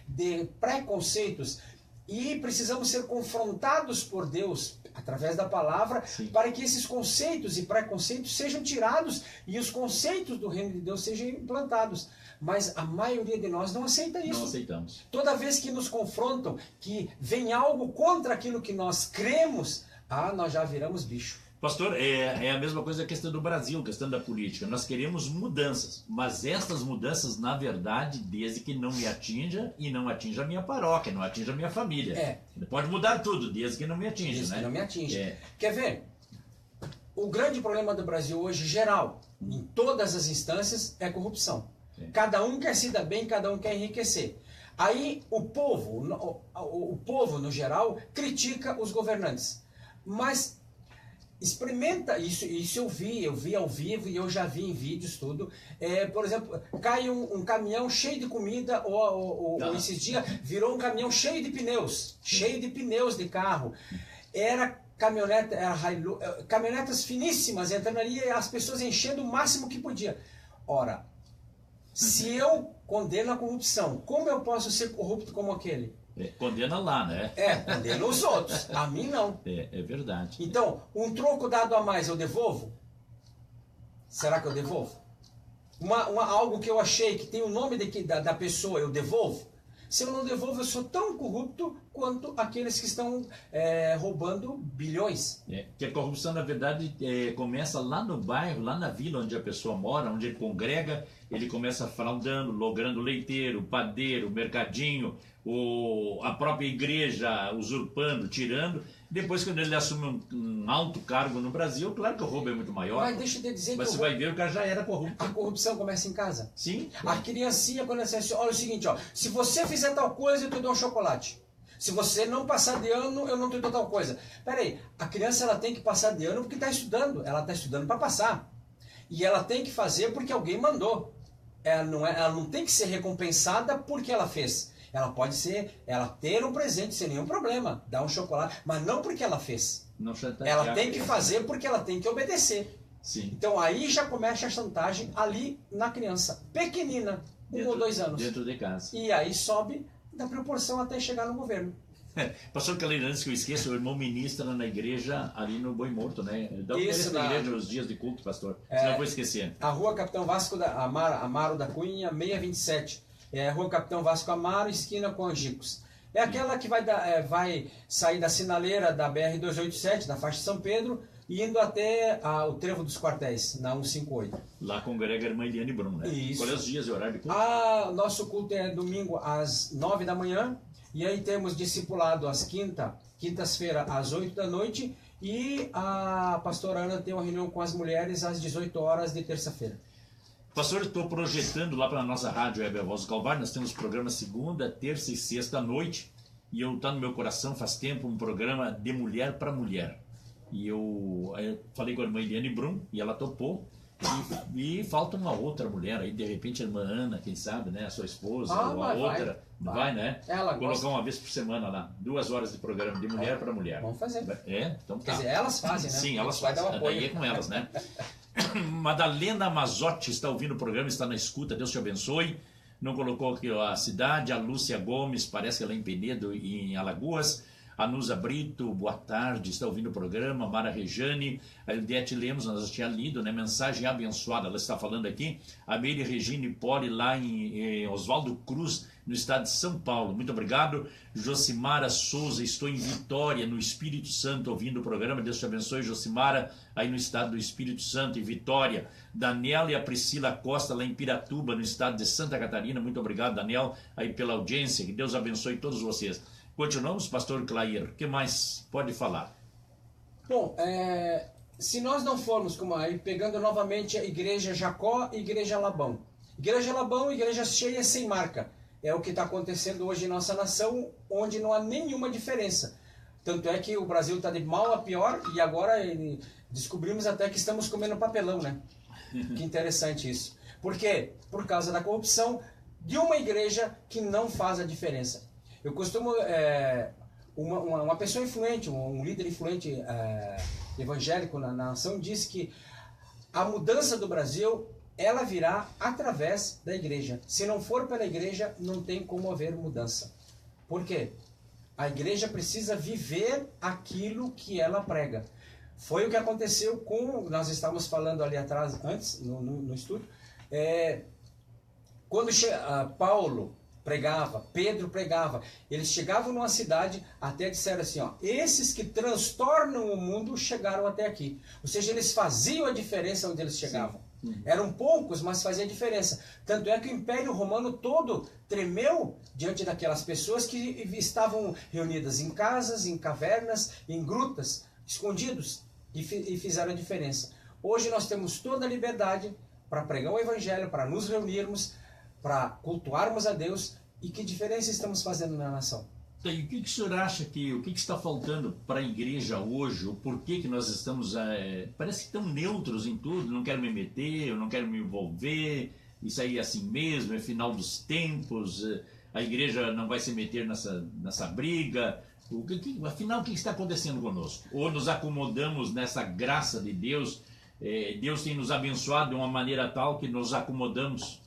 de preconceitos. E precisamos ser confrontados por Deus, através da palavra, Sim. para que esses conceitos e preconceitos sejam tirados e os conceitos do reino de Deus sejam implantados. Mas a maioria de nós não aceita isso. Não aceitamos. Toda vez que nos confrontam, que vem algo contra aquilo que nós cremos, nós já viramos bicho. Pastor, é a mesma coisa a questão do Brasil, a questão da política. Nós queremos mudanças, mas estas mudanças, na verdade, desde que não me atinja e não atinja a minha paróquia, não atinja a minha família. Pode mudar tudo, desde que não me atinja, Desde né? que não me atinja. Quer ver? O grande problema do Brasil hoje, geral, em todas as instâncias, é corrupção. Cada um quer se dar bem, cada um quer enriquecer. Aí o povo no geral, critica os governantes. Mas experimenta isso, eu vi ao vivo e eu já vi em vídeos tudo. Por exemplo, cai um caminhão cheio de comida, ou esses dias virou um caminhão cheio de pneus de carro. Era caminhonetas finíssimas entrando ali e as pessoas enchendo o máximo que podia. Ora, se eu condeno a corrupção, como eu posso ser corrupto como aquele? Condena lá, né? Condena os outros. A mim não. É verdade. Então, um troco dado a mais eu devolvo? Será que eu devolvo? Algo que eu achei que tem o nome da pessoa, eu devolvo? Se eu não devolvo, eu sou tão corrupto quanto aqueles que estão roubando bilhões. Que a corrupção, na verdade, começa lá no bairro, lá na vila onde a pessoa mora, onde ele congrega, ele começa fraudando, logrando o leiteiro, o padeiro, o mercadinho, a própria igreja usurpando, tirando. Depois, quando ele assume um alto cargo no Brasil, claro que o roubo é muito maior. Mas deixa eu te dizer mas você vai ver, o cara já era corrupto. A corrupção começa em casa. Sim. A criancinha, quando ela diz, olha o seguinte, se você fizer tal coisa, eu te dou um chocolate. Se você não passar de ano, eu não te dou tal coisa. Peraí, a criança ela tem que passar de ano porque está estudando. Ela está estudando para passar. E ela tem que fazer porque alguém mandou. Ela não tem que ser recompensada porque ela fez. Ela pode ter um presente sem nenhum problema, dar um chocolate, mas não porque ela fez. Ela tem que fazer porque ela tem que obedecer. Sim. Então aí já começa a chantagem ali na criança, pequenina, 1 ou 2 anos. Dentro de casa. E aí sobe da proporção até chegar no governo. Pastor Caleiro, antes que eu esqueça, o irmão ministra na igreja ali no Boi Morto, né? Dá uma Isso, na igreja os dias de culto, pastor. Senão eu vou esquecer. A rua Capitão Vasco Amaro da Cunha, 627. Rua Capitão Vasco Amaro, esquina com Angicos. É aquela que vai sair da sinaleira da BR-287, da faixa de São Pedro, indo até o Trevo dos Quartéis, na 158. Lá congrega a irmã Eliane Brum, né? Isso. Qual é os dias e horário de culto? Nosso culto é domingo às 9 da manhã, e aí temos discipulado às quintas-feiras às 8 da noite, e a pastora Ana tem uma reunião com as mulheres às 18 horas de terça-feira. Pastor, eu estou projetando lá para a nossa rádio Web A Voz do Calvário. Nós temos programas segunda, terça e sexta à noite. E eu tá no meu coração faz tempo um programa de mulher para mulher. E eu falei com a irmã Eliane Brum e ela topou. E falta uma outra mulher aí, de repente a irmã Ana, quem sabe, né? A sua esposa, ou a outra. Vai, né? Ela colocar gosta. uma vez por semana lá, 2 horas de programa de mulher para mulher. Vamos fazer. Então tá. Quer dizer, elas fazem, né? Sim, elas vai fazem. dar um apoio. Daí é com elas, né? Madalena Mazotti está ouvindo o programa, está na escuta, Deus te abençoe. Não colocou aqui a cidade. A Lúcia Gomes, parece que ela é em Penedo, em Alagoas. A Nusa Brito, boa tarde, está ouvindo o programa. Mara Rejane, a Eliette Lemos, nós já tínhamos lido, né? Mensagem abençoada, ela está falando aqui. A Meire Regine Poli, lá em Oswaldo Cruz, no estado de São Paulo. Muito obrigado. Josimara Souza, estou em Vitória, no Espírito Santo, ouvindo o programa. Deus te abençoe, Josimara, aí no estado do Espírito Santo, em Vitória. Daniel e a Priscila Costa, lá em Piratuba, no estado de Santa Catarina. Muito obrigado, Daniel, aí pela audiência. Que Deus abençoe todos vocês. Continuamos, pastor Clair. O que mais pode falar? Bom, se nós não formos, como aí, pegando novamente a Igreja Jacó e Igreja Labão. Igreja Labão, igreja cheia sem marca. É o que está acontecendo hoje em nossa nação, onde não há nenhuma diferença. Tanto é que o Brasil está de mal a pior e agora descobrimos até que estamos comendo papelão, né? Que interessante isso. Por quê? Por causa da corrupção de uma igreja que não faz a diferença. Eu costumo... uma pessoa influente, um líder influente evangélico na nação disse que a mudança do Brasil, ela virá através da igreja. Se não for pela igreja, não tem como haver mudança. Por quê? A igreja precisa viver aquilo que ela prega. Foi o que aconteceu com... Nós estávamos falando ali atrás, antes, no estúdio. Quando Paulo pregava, Pedro pregava, eles chegavam numa cidade, até disseram assim, ó, esses que transtornam o mundo chegaram até aqui. Ou seja, eles faziam a diferença onde eles chegavam. Eram poucos, mas fazia diferença. Tanto é que o Império Romano todo tremeu diante daquelas pessoas que estavam reunidas em casas, em cavernas, em grutas, escondidos, e fizeram a diferença. Hoje nós temos toda a liberdade para pregar o Evangelho, para nos reunirmos, para cultuarmos a Deus. E que diferença estamos fazendo na nação? E o que o senhor acha que está faltando para a igreja hoje? O porquê que nós estamos, parece que tão neutros em tudo, não quero me meter, eu não quero me envolver, isso aí é assim mesmo, é final dos tempos, a igreja não vai se meter nessa briga. Afinal, o que está acontecendo conosco? Ou nos acomodamos nessa graça de Deus, Deus tem nos abençoado de uma maneira tal que nos acomodamos?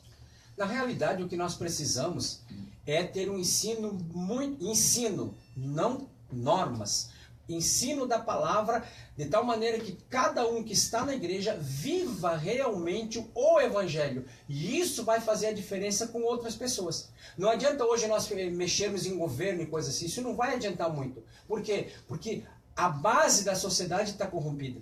Na realidade, o que nós precisamos é ter um ensino, não normas, ensino da palavra, de tal maneira que cada um que está na igreja viva realmente o Evangelho. E isso vai fazer a diferença com outras pessoas. Não adianta hoje nós mexermos em governo e coisas assim, isso não vai adiantar muito. Por quê? Porque a base da sociedade está corrompida.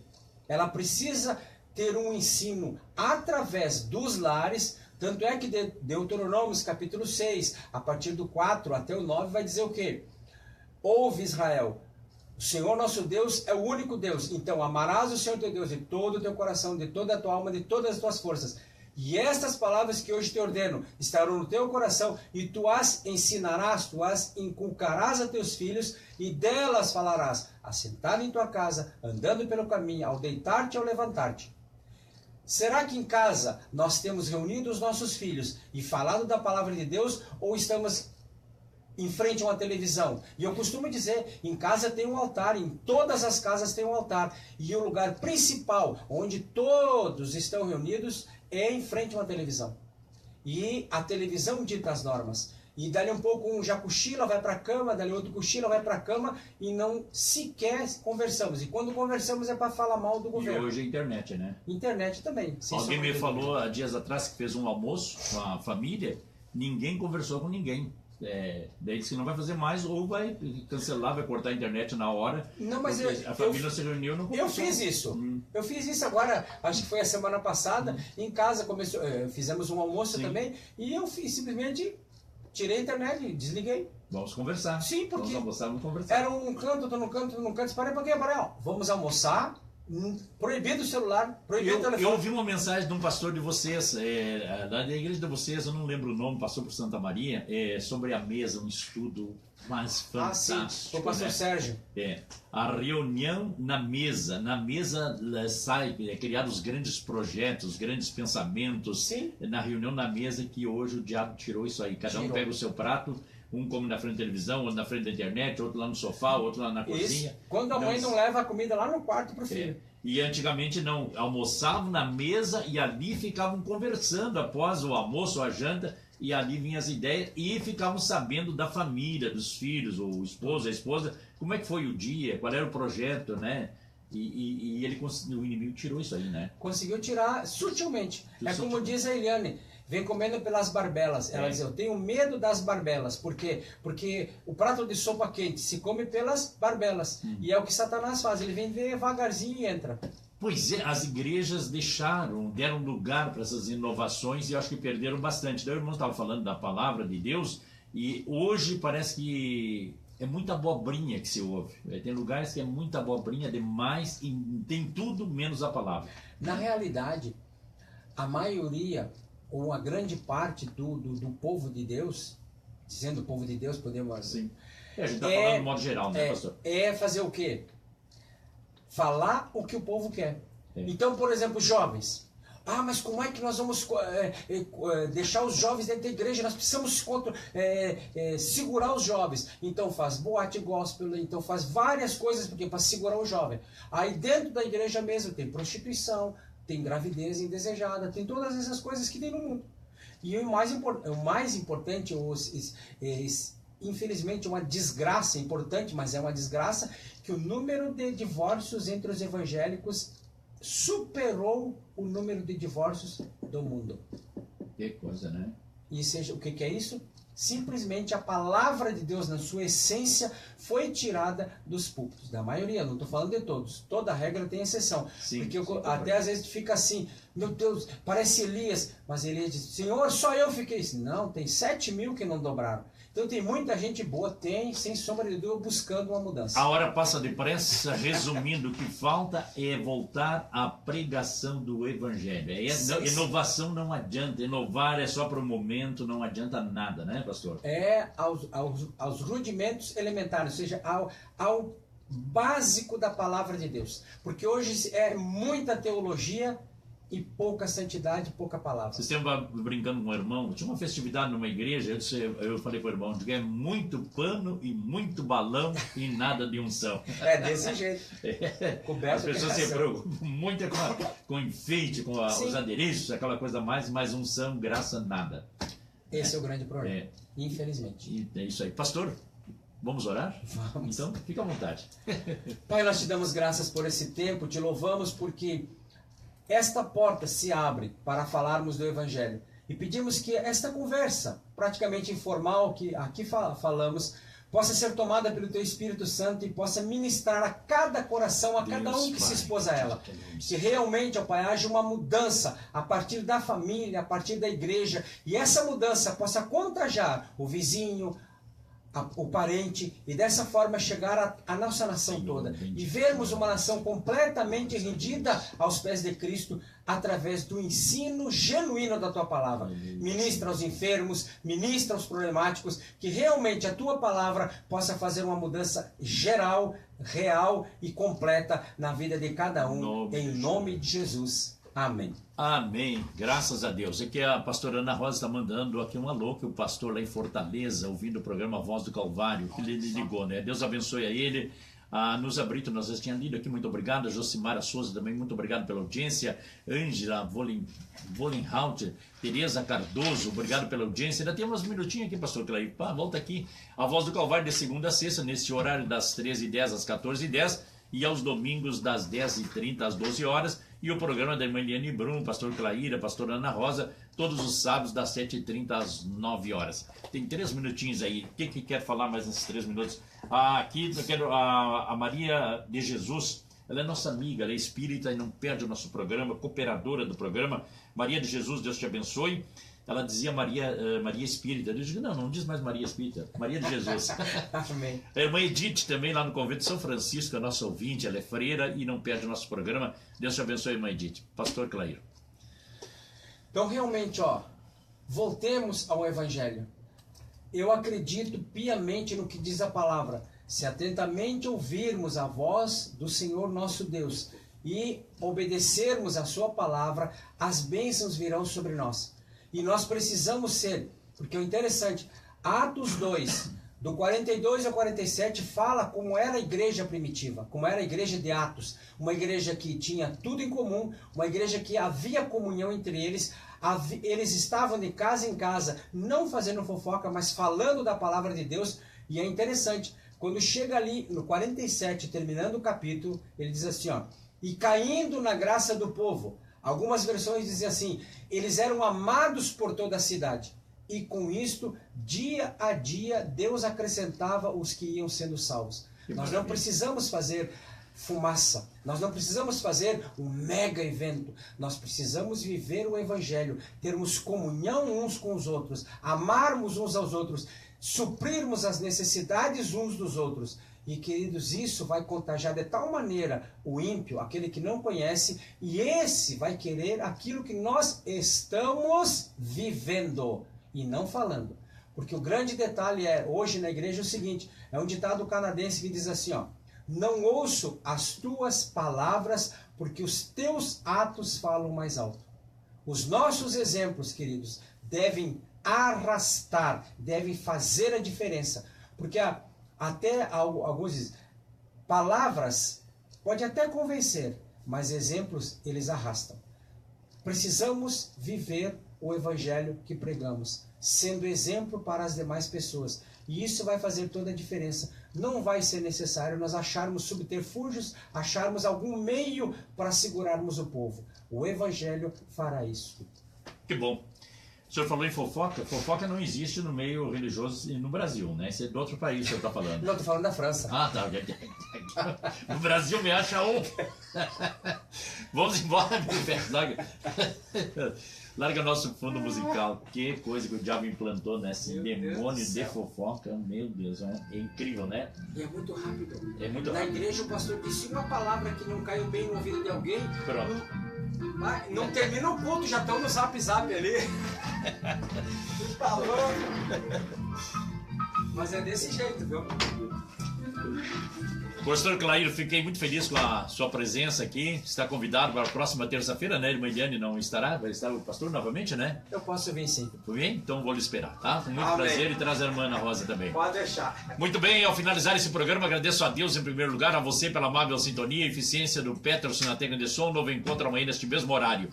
Ela precisa ter um ensino através dos lares. Tanto é que Deuteronômio capítulo 6, a partir do 4 até o 9, vai dizer o quê? Ouve, Israel, o Senhor nosso Deus é o único Deus. Então amarás o Senhor teu Deus de todo o teu coração, de toda a tua alma, de todas as tuas forças. E estas palavras que hoje te ordeno estarão no teu coração, e tu as ensinarás, tu as inculcarás a teus filhos, e delas falarás, assentado em tua casa, andando pelo caminho, ao deitar-te e ao levantar-te. Será que em casa nós temos reunido os nossos filhos e falado da palavra de Deus, ou estamos em frente a uma televisão? E eu costumo dizer, em casa tem um altar, em todas as casas tem um altar. E o lugar principal, onde todos estão reunidos, é em frente a uma televisão. E a televisão dita as normas. E dali um pouco um já cochila, vai para a cama, dali outro cochila, vai para a cama, e não sequer conversamos. E quando conversamos é para falar mal do governo. E hoje é internet, né? Internet também. Alguém me falou há dias atrás que fez um almoço com a família, ninguém conversou com ninguém. Daí disse que não vai fazer mais, ou vai cancelar, vai cortar a internet na hora. Não, mas a família se reuniu, não conversou. Eu fiz isso. Eu fiz isso agora, acho que foi a semana passada, em casa, fizemos um almoço também, e eu simplesmente tirei a internet e desliguei. Vamos conversar. Sim, porque vamos almoçar, vamos conversar. Era um canto, tô no canto, tô no canto. Parei pra quê? Vamos almoçar. Proibido o celular, proibido o telefone. Eu ouvi uma mensagem de um pastor de vocês, da igreja de vocês, eu não lembro o nome, passou por Santa Maria, sobre a mesa, um estudo mais fantástico. Sim, o pastor Sérgio. A reunião na mesa criados grandes projetos, grandes pensamentos. Sim. Na reunião na mesa, que hoje o diabo tirou isso aí. Cada um pega o seu prato, um come na frente da televisão, outro na frente da internet, outro lá no sofá, outro lá na cozinha. Isso. Quando a mãe não leva a comida lá no quarto pro filho. E antigamente não, almoçavam na mesa e ali ficavam conversando após o almoço ou a janta, e ali vinham as ideias e ficavam sabendo da família, dos filhos, o esposo, a esposa, como é que foi o dia, qual era o projeto, né? E o inimigo tirou isso aí, né? Conseguiu tirar sutilmente. Como diz a Eliane, vem comendo pelas barbelas. Ela diz, eu tenho medo das barbelas. Por quê? Porque o prato de sopa quente se come pelas barbelas. E é o que Satanás faz. Ele vem devagarzinho e entra. Pois é, as igrejas deram lugar para essas inovações, e eu acho que perderam bastante. Daí o irmão estava falando da palavra de Deus, e hoje parece que é muita abobrinha que se ouve. Tem lugares que é muita abobrinha demais, e tem tudo menos a palavra. Na realidade, a maioria, ou a grande parte do povo de Deus, dizendo povo de Deus, podemos... Sim. A gente está falando de modo geral, né, pastor? É fazer o quê? Falar o que o povo quer. Então, por exemplo, jovens. Mas como é que nós vamos deixar os jovens dentro da igreja? Nós precisamos segurar os jovens. Então faz boate gospel, então faz várias coisas para segurar o jovem. Aí dentro da igreja mesmo tem prostituição, tem gravidez indesejada, tem todas essas coisas que tem no mundo. E o mais importante, infelizmente, uma desgraça importante, mas é uma desgraça, que o número de divórcios entre os evangélicos superou o número de divórcios do mundo. Que coisa, né? E seja, o que é isso? Simplesmente a palavra de Deus, na sua essência, foi tirada dos púlpitos. Da maioria, não estou falando de todos. Toda regra tem exceção. Sim, porque sim, até às vezes fica assim, meu Deus, parece Elias. Mas Elias diz, Senhor, só eu fiquei assim. Não, tem 7.000 que não dobraram. Então tem muita gente boa, tem, sem sombra de dúvida, buscando uma mudança. A hora passa depressa. Resumindo, o que falta é voltar à pregação do Evangelho. Inovação não adianta. Inovar é só para o momento, não adianta nada, né, pastor? É aos rudimentos elementares, ou seja, ao básico da palavra de Deus. Porque hoje é muita teologia e pouca santidade, pouca palavra. Vocês estavam brincando com o irmão, tinha uma festividade numa igreja, eu falei para o irmão, é muito pano e muito balão e nada de unção. É desse jeito. As pessoas se preocupam muito com enfeite, com os adereços, aquela coisa mais, mas unção, graça, nada. Esse é o grande problema, infelizmente. E é isso aí. Pastor, vamos orar? Vamos. Então, fica à vontade. Pai, nós te damos graças por esse tempo, te louvamos porque esta porta se abre para falarmos do Evangelho. E pedimos que esta conversa, praticamente informal, que aqui falamos, possa ser tomada pelo Teu Espírito Santo e possa ministrar a cada coração, a cada um que se expôs a ela. Que realmente, ó Pai, haja uma mudança a partir da família, a partir da igreja, e essa mudança possa contagiar o vizinho, o parente, e dessa forma chegar à nossa nação toda e vermos uma nação completamente rendida aos pés de Cristo através do ensino genuíno da Tua palavra. Ministra aos enfermos, ministra aos problemáticos, que realmente a Tua palavra possa fazer uma mudança geral, real e completa na vida de cada um, em nome de Jesus. Amém. Amém. Graças a Deus. Aqui a pastora Ana Rosa está mandando aqui um alô, que o pastor lá em Fortaleza, ouvindo o programa Voz do Calvário, que ele ligou, né? Deus abençoe a ele. A Nusa Brito, nós já tínhamos lido aqui, muito obrigado. A Josimara Souza também, muito obrigado pela audiência. Ângela Volenhout, Tereza Cardoso, obrigado pela audiência. Ainda tem uns minutinhos aqui, pastor Clair. Volta aqui. A Voz do Calvário de segunda a sexta, nesse horário das 13h10 às 14h10 e aos domingos das 10h30 às 12 horas. E o programa da irmã Eliane Brum, pastor Claíra, pastor Ana Rosa, todos os sábados das 7h30 às 9 horas. Tem 3 minutinhos aí. O que quer falar mais nesses 3 minutos? Aqui eu quero a Maria de Jesus. Ela é nossa amiga, ela é espírita e não perde o nosso programa, cooperadora do programa. Maria de Jesus, Deus te abençoe. Ela dizia Maria Espírita. Eu digo, não diz mais Maria Espírita, Maria de Jesus. Amém. A irmã Edith também lá no convento de São Francisco, a nossa ouvinte, ela é freira e não perde o nosso programa. Deus te abençoe, irmã Edith. Pastor Clair. Então realmente, voltemos ao Evangelho. Eu acredito piamente no que diz a palavra. Se atentamente ouvirmos a voz do Senhor nosso Deus e obedecermos a sua palavra, as bênçãos virão sobre nós. E nós precisamos ser, porque o interessante, Atos 2, do 42 ao 47, fala como era a igreja primitiva, como era a igreja de Atos. Uma igreja que tinha tudo em comum, uma igreja que havia comunhão entre eles, eles estavam de casa em casa, não fazendo fofoca, mas falando da palavra de Deus. E é interessante, quando chega ali no 47, terminando o capítulo, ele diz assim, e caindo na graça do povo. Algumas versões dizem assim, eles eram amados por toda a cidade. E com isto, dia a dia, Deus acrescentava os que iam sendo salvos. Nós não precisamos fazer fumaça. Nós não precisamos fazer um mega evento. Nós precisamos viver o Evangelho, termos comunhão uns com os outros, amarmos uns aos outros, suprirmos as necessidades uns dos outros. E, queridos, isso vai contagiar de tal maneira o ímpio, aquele que não conhece, e esse vai querer aquilo que nós estamos vivendo e não falando. Porque o grande detalhe hoje na igreja é o seguinte, é um ditado canadense que diz assim, não ouço as tuas palavras, porque os teus atos falam mais alto. Os nossos exemplos, queridos, devem arrastar, devem fazer a diferença. Porque até alguns dizem, palavras pode até convencer, mas exemplos eles arrastam. Precisamos viver o evangelho que pregamos, sendo exemplo para as demais pessoas. E isso vai fazer toda a diferença. Não vai ser necessário nós acharmos subterfúgios, acharmos algum meio para segurarmos o povo. O evangelho fará isso. Que bom. O senhor falou em fofoca. Fofoca não existe no meio religioso no Brasil, né? Isso é de outro país que o senhor está falando. Não, estou falando da França. Ah, tá. No Brasil me acha um. Vamos embora, meu pé. Larga nosso fundo musical. Que coisa que o diabo implantou, né? Esse demônio de fofoca. Meu Deus, é incrível, né? E é muito rápido. É muito Na rápido. igreja o pastor disse uma palavra que não caiu bem no ouvido de alguém. Pronto. Não termina o culto, já estão no zap ali. Tá louco. Mas é desse jeito, viu? Pastor Clair, fiquei muito feliz com a sua presença aqui. Está convidado para a próxima terça-feira, né? Irmã Eliane não estará, vai estar o pastor novamente, né? Eu posso vir sim. Tudo bem? Então vou lhe esperar, tá? Com muito Amém. prazer e traz a irmã Ana Rosa também. Pode deixar. Muito bem, ao finalizar esse programa, agradeço a Deus em primeiro lugar, a você pela amável sintonia e eficiência do Peterson na técnica de som. Novo encontro amanhã neste mesmo horário.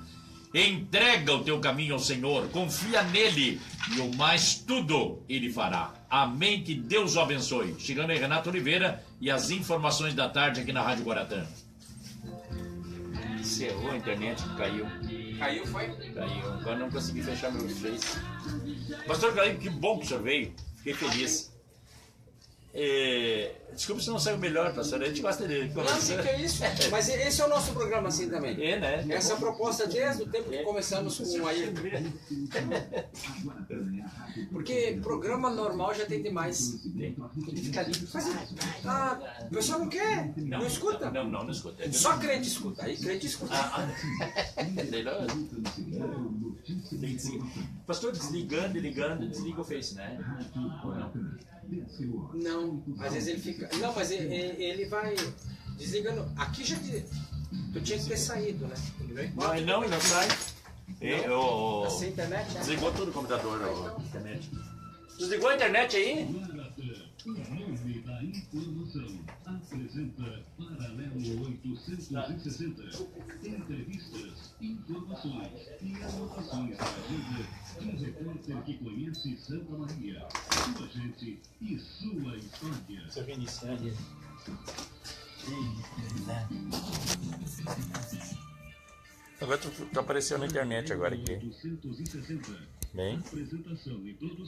Entrega o teu caminho ao Senhor, confia nele e o mais tudo ele fará. Amém, que Deus o abençoe. Chegando aí Renato Oliveira e as informações da tarde aqui na Rádio Guaratã. Encerrou a internet, caiu. Caiu, foi? Caiu, agora não consegui fechar meu Face. Pastor Clair, que bom que o senhor veio, fiquei feliz. Desculpa se não saiu melhor, pastor, a gente gosta de Não, conversar. que é isso. Mas esse é o nosso programa assim também. É, né? Essa é a proposta desde o tempo que começamos com o Ayrton. Porque programa normal já tem demais. Ele fica ali. O pessoal não quer, não escuta. Não escuta. Só crente escuta. Aí crente escuta. Pastor, desligando e ligando, desliga o Face, né? Ou não? Não, às vezes ele fica. Não, mas ele vai desligando. Aqui já. Tu tinha que ter saído, né? Não, ele não sai. Sem internet, né? Desligou tudo o computador, a internet. Desligou a internet aí? O nome da informação apresenta Paralelo 860. Entrevistas, informações e anotações da agenda de um repórter que conhece Santa Maria, sua gente e sua história. Seu Vinícius, né? Agora tu apareceu na internet agora aqui. 860. Bem? Apresentação e produção.